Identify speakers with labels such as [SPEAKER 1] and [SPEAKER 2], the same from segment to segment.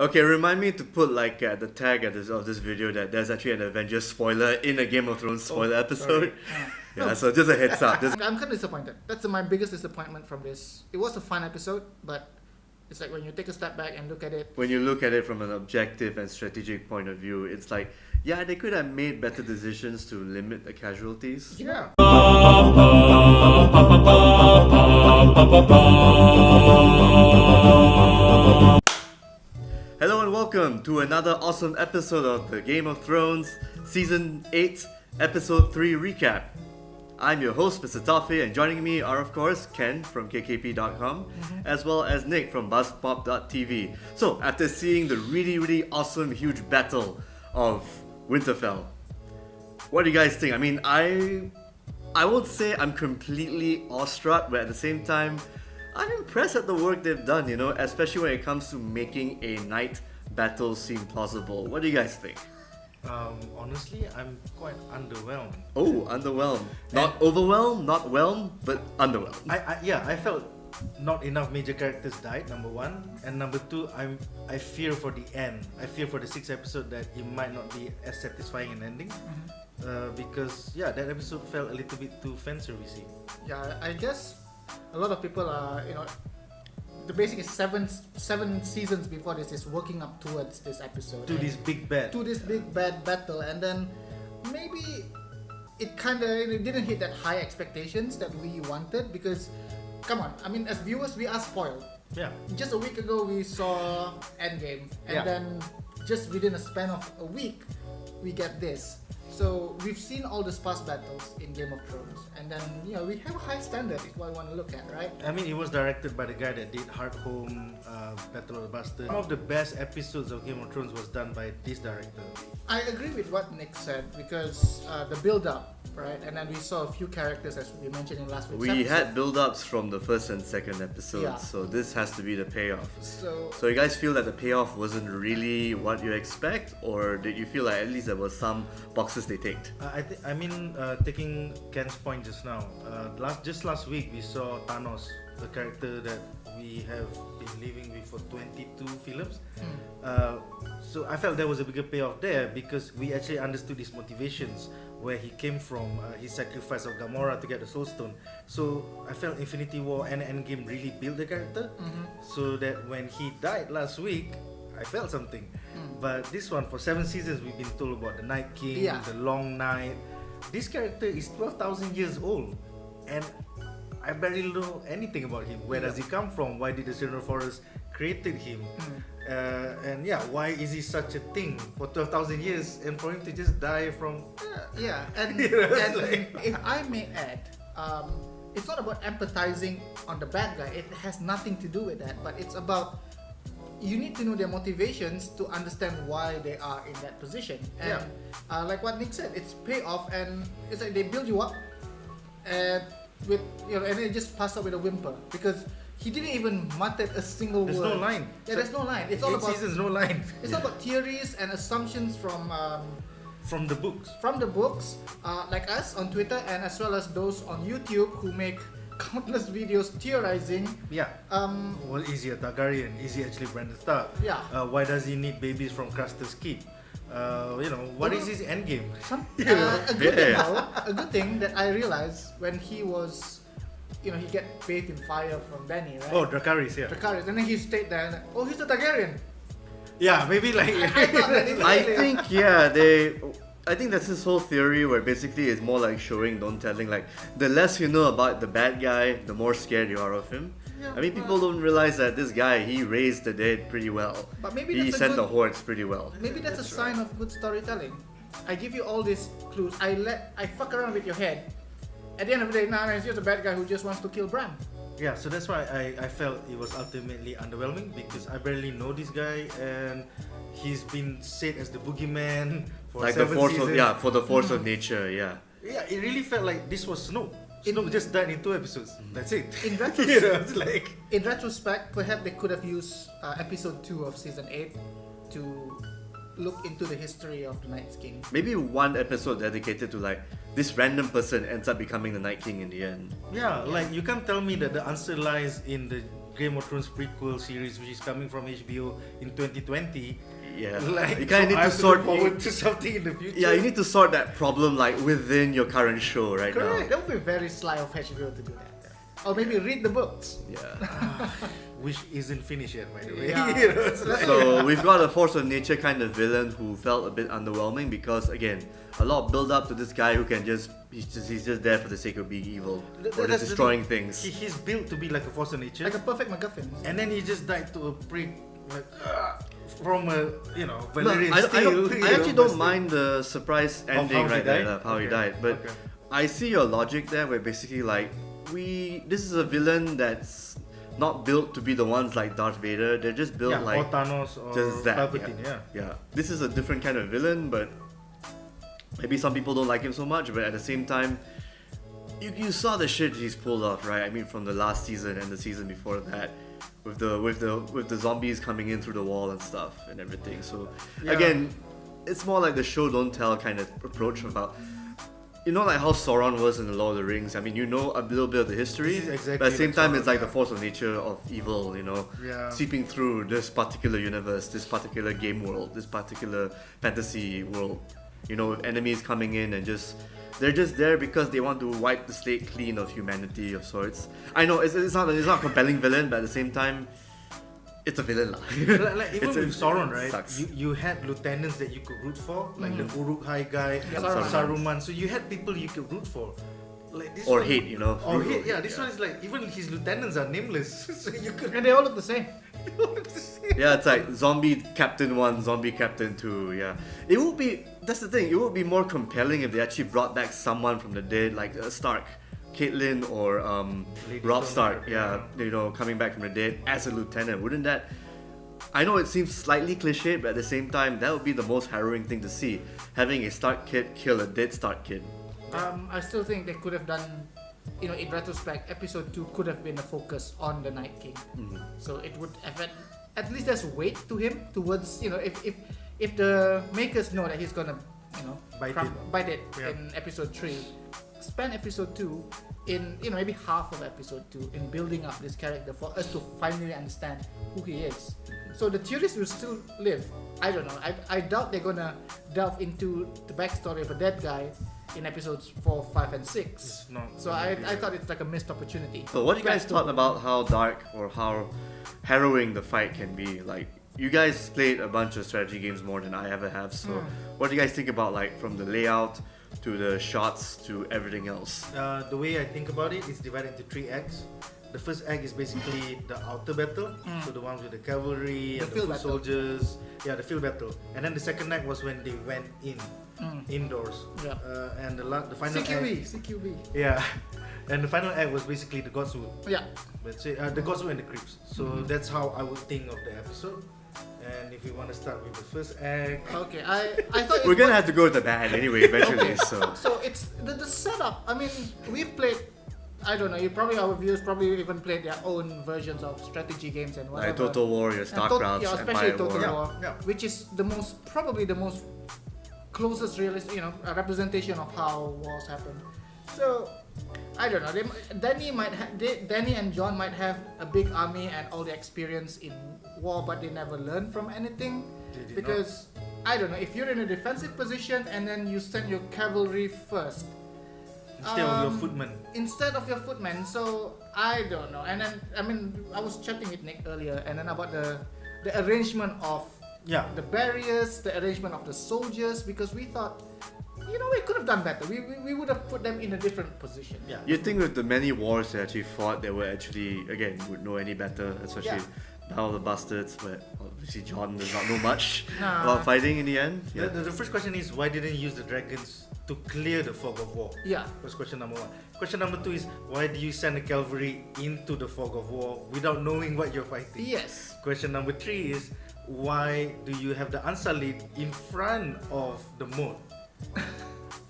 [SPEAKER 1] Okay, remind me to put like the tag of this video that there's actually an Avengers spoiler in a Game of Thrones spoiler episode. Yeah, so just a heads up.
[SPEAKER 2] I'm kind of disappointed. That's my biggest disappointment from this. It was a fun episode, but it's like when you take a step back and look at it.
[SPEAKER 1] When you look at it from an objective and strategic point of view, it's like, yeah, they could have made better decisions to limit the casualties.
[SPEAKER 2] Yeah.
[SPEAKER 1] Hello and welcome to another awesome episode of the Game of Thrones Season 8, Episode 3 recap. I'm your host, Mr. Toffee, and joining me are, of course, Ken from KKP.com, as well as Nick from BuzzPop.tv. So, after seeing the really awesome, huge battle of Winterfell, what do you guys think? I mean, I won't say I'm completely awestruck, but at the same time, I'm impressed at the work they've done, you know, especially when it comes to making a night battle seem plausible. What do you guys think?
[SPEAKER 3] Honestly, I'm quite underwhelmed.
[SPEAKER 1] Oh, underwhelmed. Not overwhelmed, not whelmed, but underwhelmed.
[SPEAKER 3] I felt not enough major characters died, number one. And number two, I fear for the end. I fear for the 6th episode that it might not be as satisfying an ending. Because, that episode felt a little bit too fan-servicey.
[SPEAKER 2] Yeah, I guess a lot of people are, the basic is seven seasons before this is working up towards this episode.
[SPEAKER 3] To this big bad
[SPEAKER 2] battle, and then maybe it kind of didn't hit that high expectations that we wanted, because, come on, I mean, as viewers, we are spoiled.
[SPEAKER 3] Yeah.
[SPEAKER 2] Just a week ago, we saw Endgame, and then just within a span of a week, we get this. So we've seen all the past battles in Game of Thrones, and then we have a high standard if what we want to look at, right?
[SPEAKER 3] I mean, it was directed by the guy that did Hard Home, Battle of the Bastards. One of the best episodes of Game of Thrones was done by this director.
[SPEAKER 2] I agree with what Nick said, because the build-up, right? And then we saw a few characters, as we mentioned in last week's
[SPEAKER 1] We
[SPEAKER 2] episode.
[SPEAKER 1] had build-ups from the first and second episodes, so this has to be the payoff.
[SPEAKER 2] So
[SPEAKER 1] you guys feel that the payoff wasn't really what you expect, or did you feel like at least there were some boxes they ticked?
[SPEAKER 3] Taking Ken's point just now, last week we saw Thanos, the character that we have been living with for 22 films. So I felt there was a bigger payoff there, because we actually understood his motivations, where he came from, his sacrifice of Gamora to get the Soul Stone. So I felt Infinity War and Endgame really built the character, so that when he died last week, I felt something. But this one, for 7 seasons, we've been told about the Night King, the Long Night. This character is 12,000 years old, and I barely know anything about him. Where does he come from? Why did the Silver Forest created him? Why is he such a thing for 12,000 years, and for him to just die from...
[SPEAKER 2] and if I may add, it's not about empathizing on the bad guy. It has nothing to do with that, but it's about, you need to know their motivations to understand why they are in that position. And like what Nick said, it's payoff, and it's like they build you up, and with and then it just pass up with a whimper, because he didn't even mutter a single word.
[SPEAKER 3] There's no line.
[SPEAKER 2] Yeah, there's no line. It's all about
[SPEAKER 3] seasons, no line.
[SPEAKER 2] It's all about theories and assumptions from
[SPEAKER 3] the books.
[SPEAKER 2] From the books, like us on Twitter, and as well as those on YouTube who make countless videos theorizing.
[SPEAKER 3] Well, is he a Targaryen? Is he actually Brandon Stark? Why does he need babies from Craster's Keep? What is his endgame?
[SPEAKER 2] A good thing that I realized when he was, he get bathed in fire from Dany, right?
[SPEAKER 3] Oh, Dracarys,
[SPEAKER 2] Dracarys, and then he stayed there, and he's a Targaryen.
[SPEAKER 3] Yeah, maybe like...
[SPEAKER 1] I think that's his whole theory, where basically it's more like showing, don't telling. Like, the less you know about the bad guy, the more scared you are of him. People don't realize that this guy, he raised the dead pretty well.
[SPEAKER 2] But maybe
[SPEAKER 1] he sent the hordes pretty well.
[SPEAKER 2] Maybe that's a sign of good storytelling. I give you all these clues. I fuck around with your head. At the end of the day, he's just a bad guy who just wants to kill Bran.
[SPEAKER 3] Yeah, so that's why I felt it was ultimately underwhelming, because I barely know this guy, and he's been said as the boogeyman for
[SPEAKER 1] like
[SPEAKER 3] 7
[SPEAKER 1] the force
[SPEAKER 3] seasons.
[SPEAKER 1] For the force of nature,
[SPEAKER 3] Yeah, it really felt like this was Snow. Snow just died in 2 episodes. That's it.
[SPEAKER 2] In retrospect,
[SPEAKER 3] like...
[SPEAKER 2] in retrospect, perhaps they could have used episode 2 of season 8 to look into the history of the Night King.
[SPEAKER 1] Maybe one episode dedicated to like this random person ends up becoming the Night King in the end.
[SPEAKER 3] Like you can't tell me that the answer lies in the Game of Thrones prequel series, which is coming from HBO in 2020.
[SPEAKER 1] Yeah,
[SPEAKER 3] Like,
[SPEAKER 1] you kind of
[SPEAKER 3] so
[SPEAKER 1] need
[SPEAKER 3] I
[SPEAKER 1] to
[SPEAKER 3] have
[SPEAKER 1] sort.
[SPEAKER 3] look forward to something in the future.
[SPEAKER 1] Yeah, you need to sort that problem like within your current show right
[SPEAKER 2] Correct.
[SPEAKER 1] now.
[SPEAKER 2] That would be very sly of HBO to do that. Or maybe read the books.
[SPEAKER 1] Yeah.
[SPEAKER 3] Which isn't finished yet, by the way.
[SPEAKER 2] Yeah.
[SPEAKER 3] You know, it's like-
[SPEAKER 1] So we've got a force of nature kind of villain who felt a bit underwhelming because again, a lot of build up to this guy who can he's just there for the sake of being evil or just destroying things.
[SPEAKER 3] He's built to be like a force of nature,
[SPEAKER 2] Like a perfect MacGuffin.
[SPEAKER 3] and then he just died to a prick, like from a
[SPEAKER 1] No,
[SPEAKER 3] Valerian
[SPEAKER 1] I
[SPEAKER 3] steel.
[SPEAKER 1] actually don't mind the surprise ending
[SPEAKER 3] how he
[SPEAKER 1] right there
[SPEAKER 3] died?
[SPEAKER 1] of how he
[SPEAKER 3] Okay.
[SPEAKER 1] died, but
[SPEAKER 3] Okay.
[SPEAKER 1] I see your logic there where basically like this is a villain that's not built to be the ones like Darth Vader. They're just built
[SPEAKER 3] Yeah,
[SPEAKER 1] like
[SPEAKER 3] or Thanos or
[SPEAKER 1] just that.
[SPEAKER 3] Palpatine.
[SPEAKER 1] Yeah. This is a different kind of villain, but maybe some people don't like him so much. But at the same time, you saw the shit he's pulled off, right? I mean, from the last season and the season before that, with the zombies coming in through the wall and stuff and everything. So
[SPEAKER 3] Yeah.
[SPEAKER 1] again, it's more like the show don't tell kind of approach about. You know, like how Sauron was in the Lord of the Rings. I mean, you know a little bit of the history,
[SPEAKER 3] This is exactly
[SPEAKER 1] but at the same
[SPEAKER 3] like
[SPEAKER 1] time,
[SPEAKER 3] Sauron,
[SPEAKER 1] it's like
[SPEAKER 3] yeah.
[SPEAKER 1] the force of nature of evil. You know,
[SPEAKER 3] Yeah.
[SPEAKER 1] seeping through this particular universe, this particular game world, this particular fantasy world. You know, with enemies coming in and they're just there because they want to wipe the slate clean of humanity of sorts. I know it's not a compelling villain, but at the same time, it's a villain.
[SPEAKER 3] Like even with Sauron, right?
[SPEAKER 1] Sucks.
[SPEAKER 3] You had lieutenants that you could root for, like the Uruk-hai guy,
[SPEAKER 2] Yeah,
[SPEAKER 3] Saruman. So you had people you could root for. Like this
[SPEAKER 1] Or
[SPEAKER 3] one,
[SPEAKER 1] hate, you know.
[SPEAKER 3] Or hate, yeah. This one is like even his lieutenants are nameless, so you could.
[SPEAKER 2] And they all look the same.
[SPEAKER 1] Yeah, it's like zombie captain 1, zombie captain 2. Yeah, it would be. That's the thing. It would be more compelling if they actually brought back someone from the dead, like Stark, Caitlyn, or
[SPEAKER 3] Lady
[SPEAKER 1] Robb
[SPEAKER 3] Stark,
[SPEAKER 1] Stark. Yeah, you know, coming back from the dead as a lieutenant. Wouldn't that? I know it seems slightly cliched, but at the same time, that would be the most harrowing thing to see. Having a Stark kid kill a dead Stark kid.
[SPEAKER 2] I still think they could have done, in retrospect, episode 2 could have been a focus on the Night King. So it would have at least there's weight to him towards, if the makers know that he's gonna, bite it
[SPEAKER 3] Yeah.
[SPEAKER 2] in episode 3, spend episode 2 in, maybe half of episode 2 in building up this character for us to finally understand who he is. So the theories will still live. I don't know. I doubt they're gonna delve into the backstory of a dead guy in episodes 4, 5, and 6.
[SPEAKER 3] It's not.
[SPEAKER 2] So I thought it's like a missed opportunity.
[SPEAKER 1] So what do you guys
[SPEAKER 2] Back
[SPEAKER 1] thought about how dark or how harrowing the fight can be? Like, you guys played a bunch of strategy games more than I ever have. So what do you guys think about, like, from the layout to the shots to everything else?
[SPEAKER 3] The way I think about it is divided into 3 acts. The first act is basically the outer battle, so the ones with the cavalry
[SPEAKER 2] The
[SPEAKER 3] and the
[SPEAKER 2] field
[SPEAKER 3] foot
[SPEAKER 2] battle.
[SPEAKER 3] soldiers. Yeah, the field battle. And then the second act was when they went indoors.
[SPEAKER 2] Yeah.
[SPEAKER 3] And the final act.
[SPEAKER 2] CQB.
[SPEAKER 3] Yeah, and the final act was basically the Godswood.
[SPEAKER 2] Yeah.
[SPEAKER 3] Let's say the Godswood and the Crypts. So that's how I would think of the episode. And if you want to start with the first act,
[SPEAKER 2] Okay. I thought
[SPEAKER 1] We're gonna have to go to the bad anyway eventually. So
[SPEAKER 2] So it's the setup. I mean, we've played. I don't know. Our viewers probably even played their own versions of strategy games and whatever.
[SPEAKER 1] like Total War, your StarCraft,
[SPEAKER 2] yeah, especially
[SPEAKER 1] Empire
[SPEAKER 2] Total
[SPEAKER 1] War.
[SPEAKER 2] War,
[SPEAKER 3] Yeah.
[SPEAKER 2] which is probably the most closest realistic, a representation of how wars happen. So I don't know. Danny and John might have a big army and all the experience in war, but they never learn from anything
[SPEAKER 3] They did
[SPEAKER 2] because I don't know. If you're in a defensive position and then you send your cavalry first.
[SPEAKER 3] instead of your footmen.
[SPEAKER 2] Instead of your footmen, so I don't know. And then I was chatting with Nick earlier, and then about the arrangement of
[SPEAKER 3] Yeah.
[SPEAKER 2] the barriers, the arrangement of the soldiers, because we thought, we could have done better. We would have put them in a different position.
[SPEAKER 3] Yeah.
[SPEAKER 1] You think with the many wars they actually fought, they were actually again would know any better, especially Battle of the Bastards, but obviously John does not know much
[SPEAKER 2] Nah.
[SPEAKER 1] about fighting in the end. Yeah.
[SPEAKER 3] The first question is why didn't you use the dragons to clear the fog of war?
[SPEAKER 2] Yeah.
[SPEAKER 3] That's question number 1. Question number 2 is why do you send the cavalry into the fog of war without knowing what you're fighting?
[SPEAKER 2] Yes.
[SPEAKER 3] Question number 3 is why do you have the Unsullied in front of the moat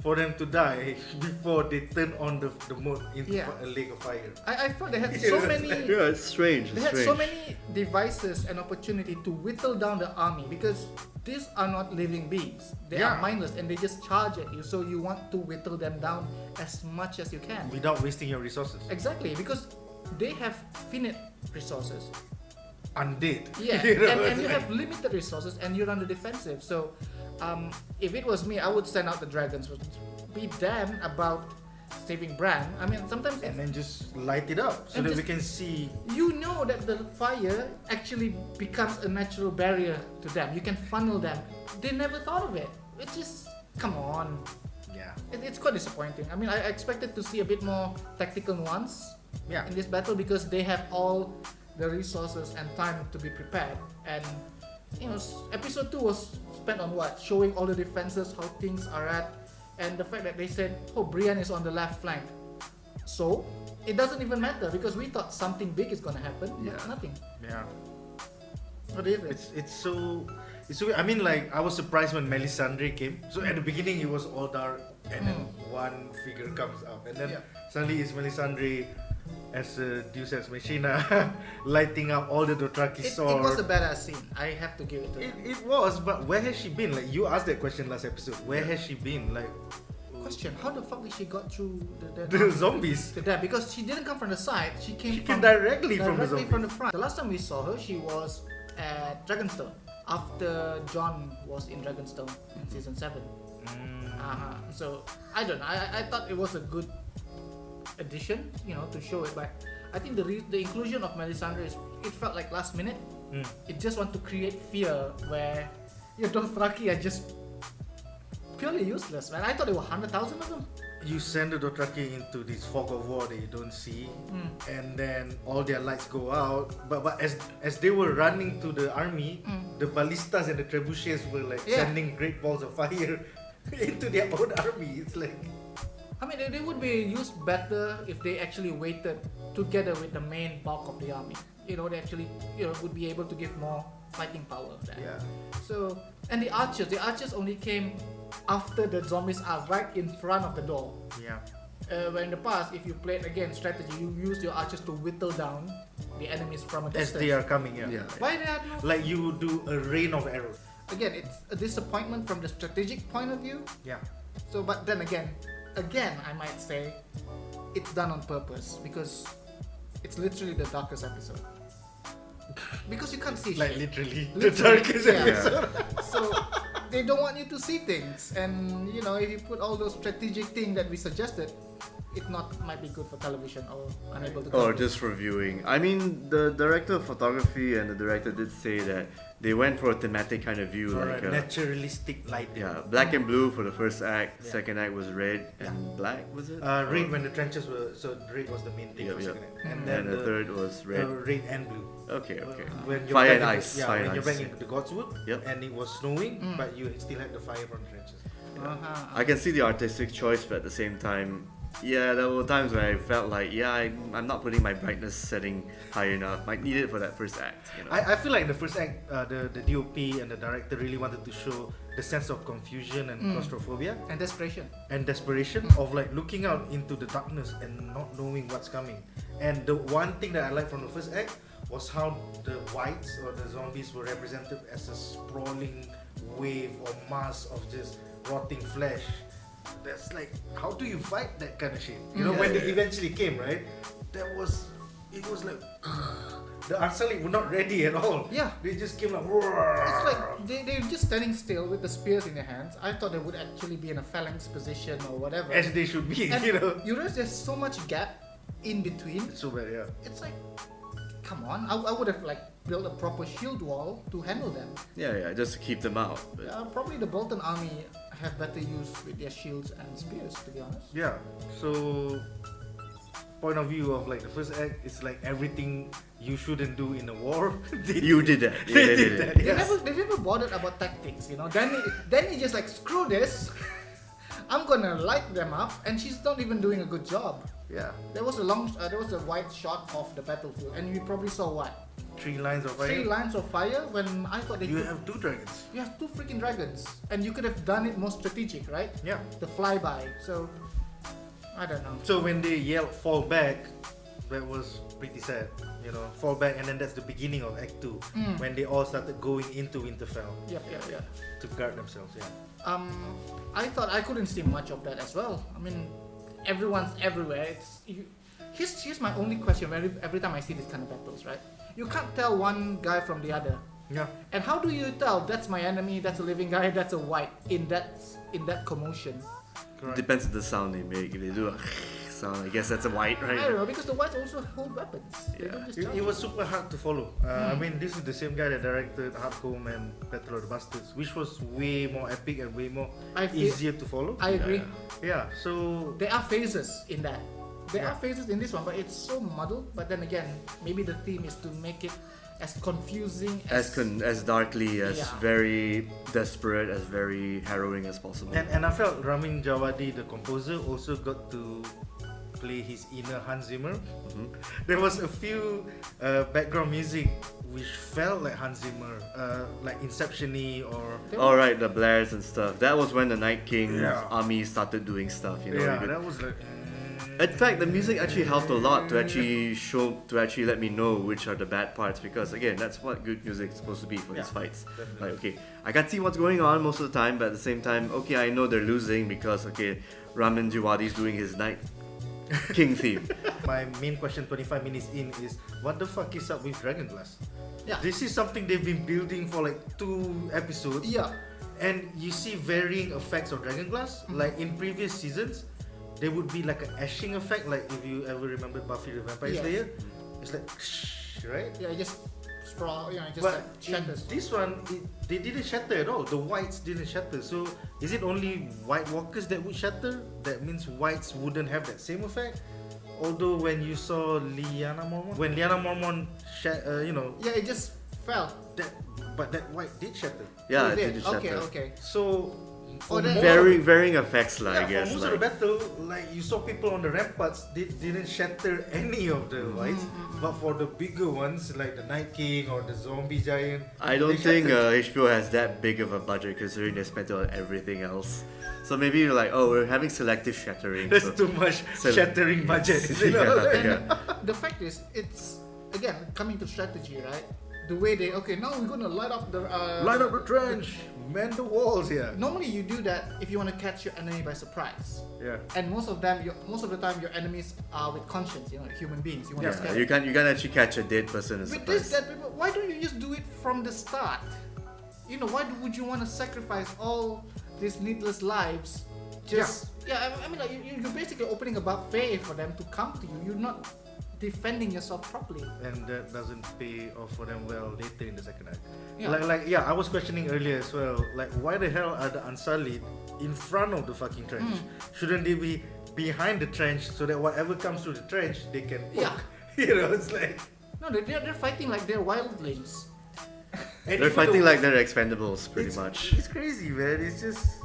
[SPEAKER 3] for them to die before they turn on the moat into
[SPEAKER 2] Yeah.
[SPEAKER 3] a lake of fire?
[SPEAKER 2] I thought they had so many.
[SPEAKER 1] Yeah, it's strange.
[SPEAKER 2] They
[SPEAKER 1] It's
[SPEAKER 2] had
[SPEAKER 1] strange.
[SPEAKER 2] so many devices and opportunity to whittle down the army because these are not living beings. They are
[SPEAKER 3] Yeah.
[SPEAKER 2] mindless and they just charge at you. So you want to whittle them down as much as you can.
[SPEAKER 3] Without wasting your resources.
[SPEAKER 2] Exactly, because they have finite resources.
[SPEAKER 3] Undead.
[SPEAKER 2] Yeah,
[SPEAKER 3] You know,
[SPEAKER 2] and
[SPEAKER 3] it's
[SPEAKER 2] you
[SPEAKER 3] like-
[SPEAKER 2] have limited resources and you're on the defensive. So, if it was me, I would send out the dragons. Be damned about saving Bran. I mean, sometimes
[SPEAKER 3] and then just light it up so
[SPEAKER 2] And
[SPEAKER 3] that we
[SPEAKER 2] just-
[SPEAKER 3] can see.
[SPEAKER 2] you know that the fire actually becomes a natural barrier to them. You can funnel them. They never thought of it. It's just, come on.
[SPEAKER 3] Yeah.
[SPEAKER 2] It's quite disappointing. I mean, I expected to see a bit more tactical nuance
[SPEAKER 3] Yeah.
[SPEAKER 2] in this battle because they have all the resources and time to be prepared. And you know, episode 2 was spent on what? Showing all the defenses, how things are at, and the fact that they said, "Oh, Brienne is on the left flank," so it doesn't even matter because we thought something big is gonna happen. But
[SPEAKER 1] Yeah.
[SPEAKER 2] nothing.
[SPEAKER 3] Yeah.
[SPEAKER 2] What is it?
[SPEAKER 3] It's so. I mean, like I was surprised when Melisandre came. So at the beginning it was all dark, and then one figure comes up, and then
[SPEAKER 2] Yeah.
[SPEAKER 3] suddenly it's Melisandre as a Deus Ex Machina lighting up all the Dothraki
[SPEAKER 2] It
[SPEAKER 3] sword.
[SPEAKER 2] was a badass scene. I have to give it to her.
[SPEAKER 3] It was, but where has she been? Like you asked that question last episode. Where has she been? Like
[SPEAKER 2] Question: how the fuck did she got through
[SPEAKER 3] the zombies.
[SPEAKER 2] to that? Because she didn't come from the side. She came
[SPEAKER 3] Directly from the
[SPEAKER 2] directly
[SPEAKER 3] zombies.
[SPEAKER 2] from the front. The last time we saw her, she was at Dragonstone after Jon was in Dragonstone in season 7. So I don't know. I thought it was a good addition, you know, to show it. But I think the inclusion of Melisandre it felt like last minute. It just want to create fear where your Dothraki are just purely useless, man. I thought there were 100,000 of them.
[SPEAKER 3] You send the Dothraki into this fog of war that you don't see, and then all their lights go out. But as they were running to the army, the ballistas and the trebuchets were like
[SPEAKER 2] Yeah.
[SPEAKER 3] sending great balls of fire into their own army. It's like
[SPEAKER 2] I mean, they would be used better if they actually waited together with the main bulk of the army. You know, they actually, you know, would be able to give more fighting power. There.
[SPEAKER 3] yeah.
[SPEAKER 2] So, and the archers only came after the zombies are right in front of the door.
[SPEAKER 3] Yeah.
[SPEAKER 2] Where in the past, if you played again strategy, you used your archers to whittle down the enemies from a
[SPEAKER 3] As
[SPEAKER 2] distance.
[SPEAKER 3] they are coming, yeah.
[SPEAKER 1] Yeah.
[SPEAKER 2] Why they had no?
[SPEAKER 3] Like you do a rain of arrows.
[SPEAKER 2] Again, it's a disappointment from the strategic point of view.
[SPEAKER 3] Yeah.
[SPEAKER 2] So, but then again, I might say, it's done on purpose because it's literally the darkest episode. Because you can't see
[SPEAKER 3] Like
[SPEAKER 2] shit.
[SPEAKER 3] literally the
[SPEAKER 2] Literally,
[SPEAKER 3] darkest
[SPEAKER 2] yeah.
[SPEAKER 3] episode.
[SPEAKER 2] So they don't want you to see things, and you know, if you put all those strategic things that we suggested, it might be good for television or unable to.
[SPEAKER 1] Or
[SPEAKER 2] cover.
[SPEAKER 1] just reviewing. I mean, the director of photography and the director did say that they went for a thematic kind of view,
[SPEAKER 3] Or
[SPEAKER 1] like
[SPEAKER 3] a naturalistic lighting.
[SPEAKER 1] yeah, black and blue for the first act.
[SPEAKER 3] Yeah.
[SPEAKER 1] Second act was red and black, was it?
[SPEAKER 3] Red when the trenches were red was the main thing
[SPEAKER 1] Yep,
[SPEAKER 3] for
[SPEAKER 1] yep.
[SPEAKER 3] second act.
[SPEAKER 1] And
[SPEAKER 3] then
[SPEAKER 1] the third was red.
[SPEAKER 3] red and blue.
[SPEAKER 1] Okay, okay.
[SPEAKER 3] When you're
[SPEAKER 1] Fire
[SPEAKER 3] back
[SPEAKER 1] and
[SPEAKER 3] in
[SPEAKER 1] ice.
[SPEAKER 3] The, yeah,
[SPEAKER 1] Fire
[SPEAKER 3] when
[SPEAKER 1] and
[SPEAKER 3] you're back
[SPEAKER 1] ice.
[SPEAKER 3] in the Godswood
[SPEAKER 1] Yep.
[SPEAKER 3] and it was snowing, but you still had the fire from the trenches.
[SPEAKER 1] I can see the artistic choice, but at the same time, yeah, there were times where I felt like, yeah, I'm not putting my brightness setting high enough. Might need it for that first act. You know?
[SPEAKER 3] I feel like in the first act, the DOP and the director really wanted to show the sense of confusion and claustrophobia
[SPEAKER 2] and desperation.
[SPEAKER 3] and desperation of like looking out into the darkness and not knowing what's coming. And the one thing that I liked from the first act was how the whites or the zombies were represented as a sprawling wave or mass of just rotting flesh. That's like, how do you fight that kind of shit? You know, when they eventually came, right? It was like the Arsalit were not ready at all.
[SPEAKER 2] Yeah.
[SPEAKER 3] They just came like.
[SPEAKER 2] It's like they're just standing still with the spears in their hands. I thought they would actually be in a phalanx position or whatever.
[SPEAKER 3] As they should be,
[SPEAKER 2] And
[SPEAKER 3] you know.
[SPEAKER 2] you realize there's so much gap in between.
[SPEAKER 3] It's so bad, yeah.
[SPEAKER 2] It's like, come on, I would have like built a proper shield wall to handle them.
[SPEAKER 1] Yeah, just to keep them out. But
[SPEAKER 2] Probably the Bolton army have better use with their shields and spears, to be honest.
[SPEAKER 3] Yeah. So, point of view of like the first act, it's like everything you shouldn't do in a war.
[SPEAKER 1] you did that. Yeah, they did it.
[SPEAKER 3] Yes.
[SPEAKER 2] They never bothered about tactics, you know. Then he just like, screw this. I'm gonna light them up, and she's not even doing a good job.
[SPEAKER 3] Yeah.
[SPEAKER 2] There was a wide shot of the battlefield, and you probably saw what?
[SPEAKER 3] 3 lines of fire.
[SPEAKER 2] 3 lines of fire. When I thought
[SPEAKER 3] You have 2 dragons.
[SPEAKER 2] you have 2 freaking dragons, and you could have done it more strategic, right?
[SPEAKER 3] Yeah.
[SPEAKER 2] The flyby. So I don't know.
[SPEAKER 3] So when they yelled fall back, that was pretty sad. You know, fall back, and then that's the beginning of Act 2 when they all started going into Winterfell
[SPEAKER 2] Yep.
[SPEAKER 3] to guard themselves. Yeah.
[SPEAKER 2] I thought I couldn't see much of that as well. I mean, everyone's everywhere. here's my only question every time I see these kind of battles, right? You can't tell one guy from the other.
[SPEAKER 3] Yeah.
[SPEAKER 2] And how do you tell that's my enemy, that's a living guy, that's a white in that commotion?
[SPEAKER 3] Correct.
[SPEAKER 1] Depends on the sound they make. If they do a sound, I guess that's a white,
[SPEAKER 2] I
[SPEAKER 1] right?
[SPEAKER 2] don't know, because the whites also hold weapons. They
[SPEAKER 1] Yeah.
[SPEAKER 2] don't just
[SPEAKER 3] It
[SPEAKER 2] charge.
[SPEAKER 3] was super hard to follow. I mean, this is the same guy that directed Hardcore and Battle of the Bastards, which was way more epic and way more
[SPEAKER 2] I feel-
[SPEAKER 3] easier to follow.
[SPEAKER 2] I agree.
[SPEAKER 3] Yeah, so
[SPEAKER 2] There are phases in that. There
[SPEAKER 3] Yeah.
[SPEAKER 2] are phases in this one, but it's so muddled. But then again, maybe the theme is to make it as confusing
[SPEAKER 1] As darkly, as
[SPEAKER 2] Yeah.
[SPEAKER 1] very desperate, as very harrowing as possible.
[SPEAKER 3] and I felt Ramin Djawadi, the composer, also got to play his inner Hans Zimmer. There was a few background music which felt like Hans Zimmer, like Inception-y or
[SPEAKER 1] All right, the Blairs and stuff. That was when the Night King
[SPEAKER 3] Yeah.
[SPEAKER 1] army started doing stuff. You know,
[SPEAKER 3] yeah,
[SPEAKER 1] you could-
[SPEAKER 3] that was like.
[SPEAKER 1] In fact, the music actually helped a lot to actually let me know which are the bad parts, because again, that's what good music is supposed to be for these
[SPEAKER 3] Yeah,
[SPEAKER 1] fights.
[SPEAKER 3] definitely.
[SPEAKER 1] Like, okay, I can see what's going on most of the time, but at the same time, okay, I know they're losing because Ramin Djawadi's doing his Night King theme.
[SPEAKER 3] My main question 25 minutes in is, what the fuck is up with Dragon Glass?
[SPEAKER 2] Yeah.
[SPEAKER 3] This is something they've been building for like 2 episodes.
[SPEAKER 2] Yeah.
[SPEAKER 3] And you see varying effects of Dragon Glass. Like in previous seasons, there would be like an ashing effect, like if you ever remember Buffy the Vampire
[SPEAKER 2] Yes.
[SPEAKER 3] Slayer. It's like right?
[SPEAKER 2] Yeah, it just sprawl, it just
[SPEAKER 3] But
[SPEAKER 2] like
[SPEAKER 3] in
[SPEAKER 2] shatters.
[SPEAKER 3] this one, they didn't shatter at all. The whites didn't shatter. So is it only White Walkers that would shatter? That means whites wouldn't have that same effect. Although when you saw Lyanna Mormont,
[SPEAKER 2] Yeah, it just fell.
[SPEAKER 3] but that white did shatter.
[SPEAKER 1] Yeah,
[SPEAKER 2] Oh,
[SPEAKER 1] it did
[SPEAKER 2] Okay,
[SPEAKER 1] shatter.
[SPEAKER 2] okay.
[SPEAKER 3] So for
[SPEAKER 2] that-
[SPEAKER 3] most
[SPEAKER 1] Varying effects, like, I
[SPEAKER 3] yeah,
[SPEAKER 1] guess.
[SPEAKER 3] for most
[SPEAKER 1] like,
[SPEAKER 3] of the battle, like you saw people on the ramparts, they didn't shatter any of the whites. But for the bigger ones, like the Night King or the Zombie Giant,
[SPEAKER 1] I don't
[SPEAKER 3] they
[SPEAKER 1] think
[SPEAKER 3] shattered.
[SPEAKER 1] HBO has that big of a budget, considering they spent it on everything else. So maybe you're like, oh, we're having selective shattering.
[SPEAKER 3] There's
[SPEAKER 1] so-
[SPEAKER 3] too much
[SPEAKER 1] so-
[SPEAKER 3] shattering budget. You know?
[SPEAKER 1] Yeah, yeah.
[SPEAKER 2] The fact is, it's again coming to strategy, right? The way they now we're gonna light up the
[SPEAKER 3] Line up the trench, man the walls here.
[SPEAKER 2] Normally you do that if you want to catch your enemy by surprise,
[SPEAKER 3] Yeah.
[SPEAKER 2] and most of the time your enemies are with conscience, human beings. You want to
[SPEAKER 1] Yeah,
[SPEAKER 2] scare
[SPEAKER 1] you
[SPEAKER 2] them.
[SPEAKER 1] can actually catch a dead person as a
[SPEAKER 2] With this,
[SPEAKER 1] surprise.
[SPEAKER 2] that people, why don't you just do it from the start? Why would you want to sacrifice all these needless lives? I mean, like you're basically opening a buffet for them to come to you. You're not defending yourself properly.
[SPEAKER 3] And that doesn't pay off for them well later in the second act.
[SPEAKER 2] Yeah.
[SPEAKER 3] I was questioning earlier as well. Like, why the hell are the Ansarlid in front of the fucking trench? Shouldn't they be behind the trench so that whatever comes through the trench they can poke?
[SPEAKER 2] Yeah.
[SPEAKER 3] It's like
[SPEAKER 2] No, they're fighting like they're wildlings.
[SPEAKER 3] and
[SPEAKER 1] They're
[SPEAKER 3] even
[SPEAKER 1] fighting
[SPEAKER 3] though
[SPEAKER 1] like they're Expendables, pretty much.
[SPEAKER 3] It's crazy, man. It's just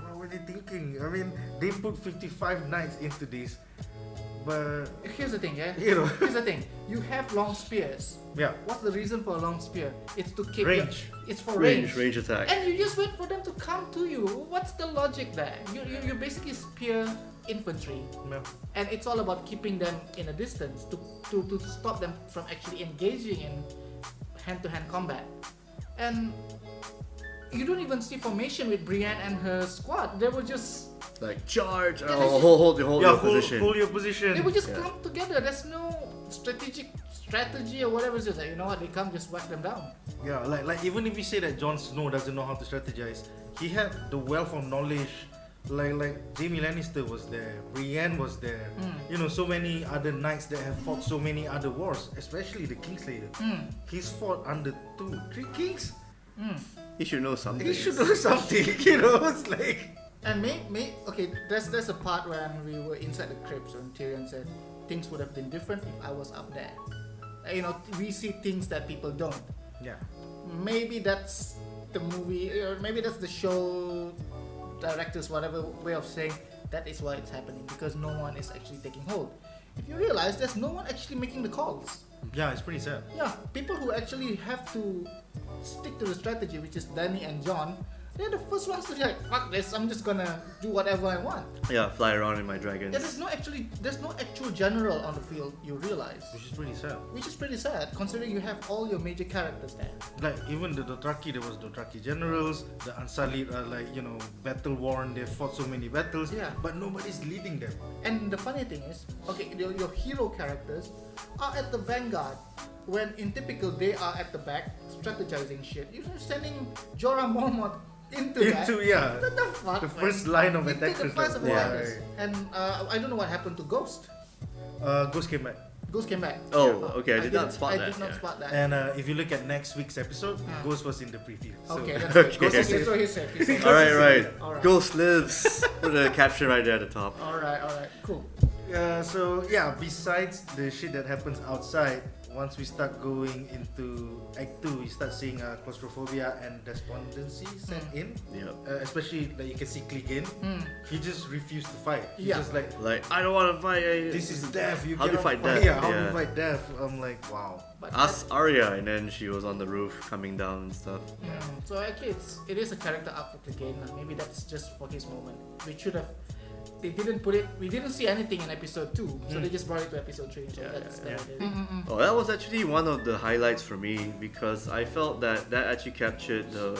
[SPEAKER 3] what were they thinking? I mean, they put 55 knights into this, but
[SPEAKER 2] Here's the thing, yeah.
[SPEAKER 3] Here's
[SPEAKER 2] the thing. You have long spears.
[SPEAKER 3] yeah,
[SPEAKER 2] What's the reason for a long spear? It's to keep
[SPEAKER 3] range.
[SPEAKER 2] it's for
[SPEAKER 1] Range attack.
[SPEAKER 2] And you just wait for them to come to you. What's the logic there? You basically spear infantry,
[SPEAKER 3] Yeah.
[SPEAKER 2] and it's all about keeping them in a distance to stop them from actually engaging in hand-to-hand combat. And you don't even see formation with Brienne and her squad. They were just
[SPEAKER 1] Like, charge!
[SPEAKER 2] Yeah,
[SPEAKER 1] Oh,
[SPEAKER 2] like-
[SPEAKER 1] hold
[SPEAKER 3] Yeah,
[SPEAKER 1] your position.
[SPEAKER 3] hold your position.
[SPEAKER 2] they were just
[SPEAKER 1] Yeah.
[SPEAKER 2] clumped together. There's no strategy or whatever. It's just like, you know what, they come, just whack them down.
[SPEAKER 3] Yeah, like even if we say that Jon Snow doesn't know how to strategize, he had the wealth of knowledge. Like Jaime Lannister was there, Brienne was there. So many other knights that have fought so many other wars, especially the Kingslayer. He's fought under 3 kings.
[SPEAKER 1] He should know something.
[SPEAKER 3] He should know something. It's like
[SPEAKER 2] And okay, there's a part when we were inside the crypts when Tyrion said things would have been different if I was up there. We see things that people don't.
[SPEAKER 3] yeah.
[SPEAKER 2] Maybe that's the movie, or maybe that's the show directors, whatever way of saying that is why it's happening, because no one is actually taking hold. If you realize there's no one actually making the calls.
[SPEAKER 3] Yeah, it's pretty sad.
[SPEAKER 2] Yeah, people who actually have to stick to the strategy, which is Dany and Jon, they're the first ones to be like, fuck this, I'm just gonna do whatever I want.
[SPEAKER 1] Yeah, fly around in my dragons.
[SPEAKER 2] Yeah, there's no actual general on the field, you realize.
[SPEAKER 3] Which is pretty sad.
[SPEAKER 2] Which is pretty sad, considering you have all your major characters there.
[SPEAKER 3] Like even the Dothraki, there was Dothraki generals. The Unsullied are like battle worn. They fought so many battles.
[SPEAKER 2] Yeah.
[SPEAKER 3] But nobody's leading them.
[SPEAKER 2] And the funny thing is, okay, your hero characters are at the vanguard, when in typical they are at the back strategizing shit. You're sending Jorah Mormont into that.
[SPEAKER 3] Yeah.
[SPEAKER 2] What the fuck?
[SPEAKER 3] The
[SPEAKER 2] man?
[SPEAKER 3] first line of
[SPEAKER 2] Into
[SPEAKER 3] attackers.
[SPEAKER 2] the first of
[SPEAKER 1] Yeah.
[SPEAKER 2] attackers. And I don't know what happened to Ghost.
[SPEAKER 3] Ghost came back.
[SPEAKER 2] Ghost came back.
[SPEAKER 1] Oh, okay, I did not
[SPEAKER 2] didn't-
[SPEAKER 1] spot
[SPEAKER 2] I
[SPEAKER 1] that,
[SPEAKER 2] did not
[SPEAKER 1] yeah.
[SPEAKER 2] spot that.
[SPEAKER 3] And if you look at next week's episode,
[SPEAKER 2] Ah.
[SPEAKER 3] Ghost was in the preview. So
[SPEAKER 2] Okay, that's
[SPEAKER 1] Okay.
[SPEAKER 2] good. Okay, so he's safe. He's safe.
[SPEAKER 1] Alright, right.
[SPEAKER 2] Alright.
[SPEAKER 1] Ghost lives. Put a caption right there at the top.
[SPEAKER 2] Alright, cool.
[SPEAKER 3] So yeah, besides the shit that happens outside, once we start going into Act 2, you start seeing claustrophobia and despondency set in.
[SPEAKER 1] Yep.
[SPEAKER 3] Especially like you can see Clegane. He just refused to fight. He's
[SPEAKER 2] Yeah.
[SPEAKER 3] just like,
[SPEAKER 1] Like, I don't want to fight.
[SPEAKER 3] this is death. You
[SPEAKER 1] How do you
[SPEAKER 3] cannot
[SPEAKER 1] fight death?
[SPEAKER 3] Yeah, how do
[SPEAKER 1] Yeah.
[SPEAKER 3] you fight death? I'm like, wow.
[SPEAKER 2] But
[SPEAKER 1] Ask Arya, and then she was on the roof coming down and stuff.
[SPEAKER 2] So actually, it is a character up for Clegane. Maybe that's just for his moment. We should have. They didn't put it. We didn't see anything in episode 2, so they just brought it to episode 3. So
[SPEAKER 1] Yeah,
[SPEAKER 2] that's
[SPEAKER 1] yeah,
[SPEAKER 2] what they did.
[SPEAKER 1] Oh, that was actually one of the highlights for me because I felt that actually captured the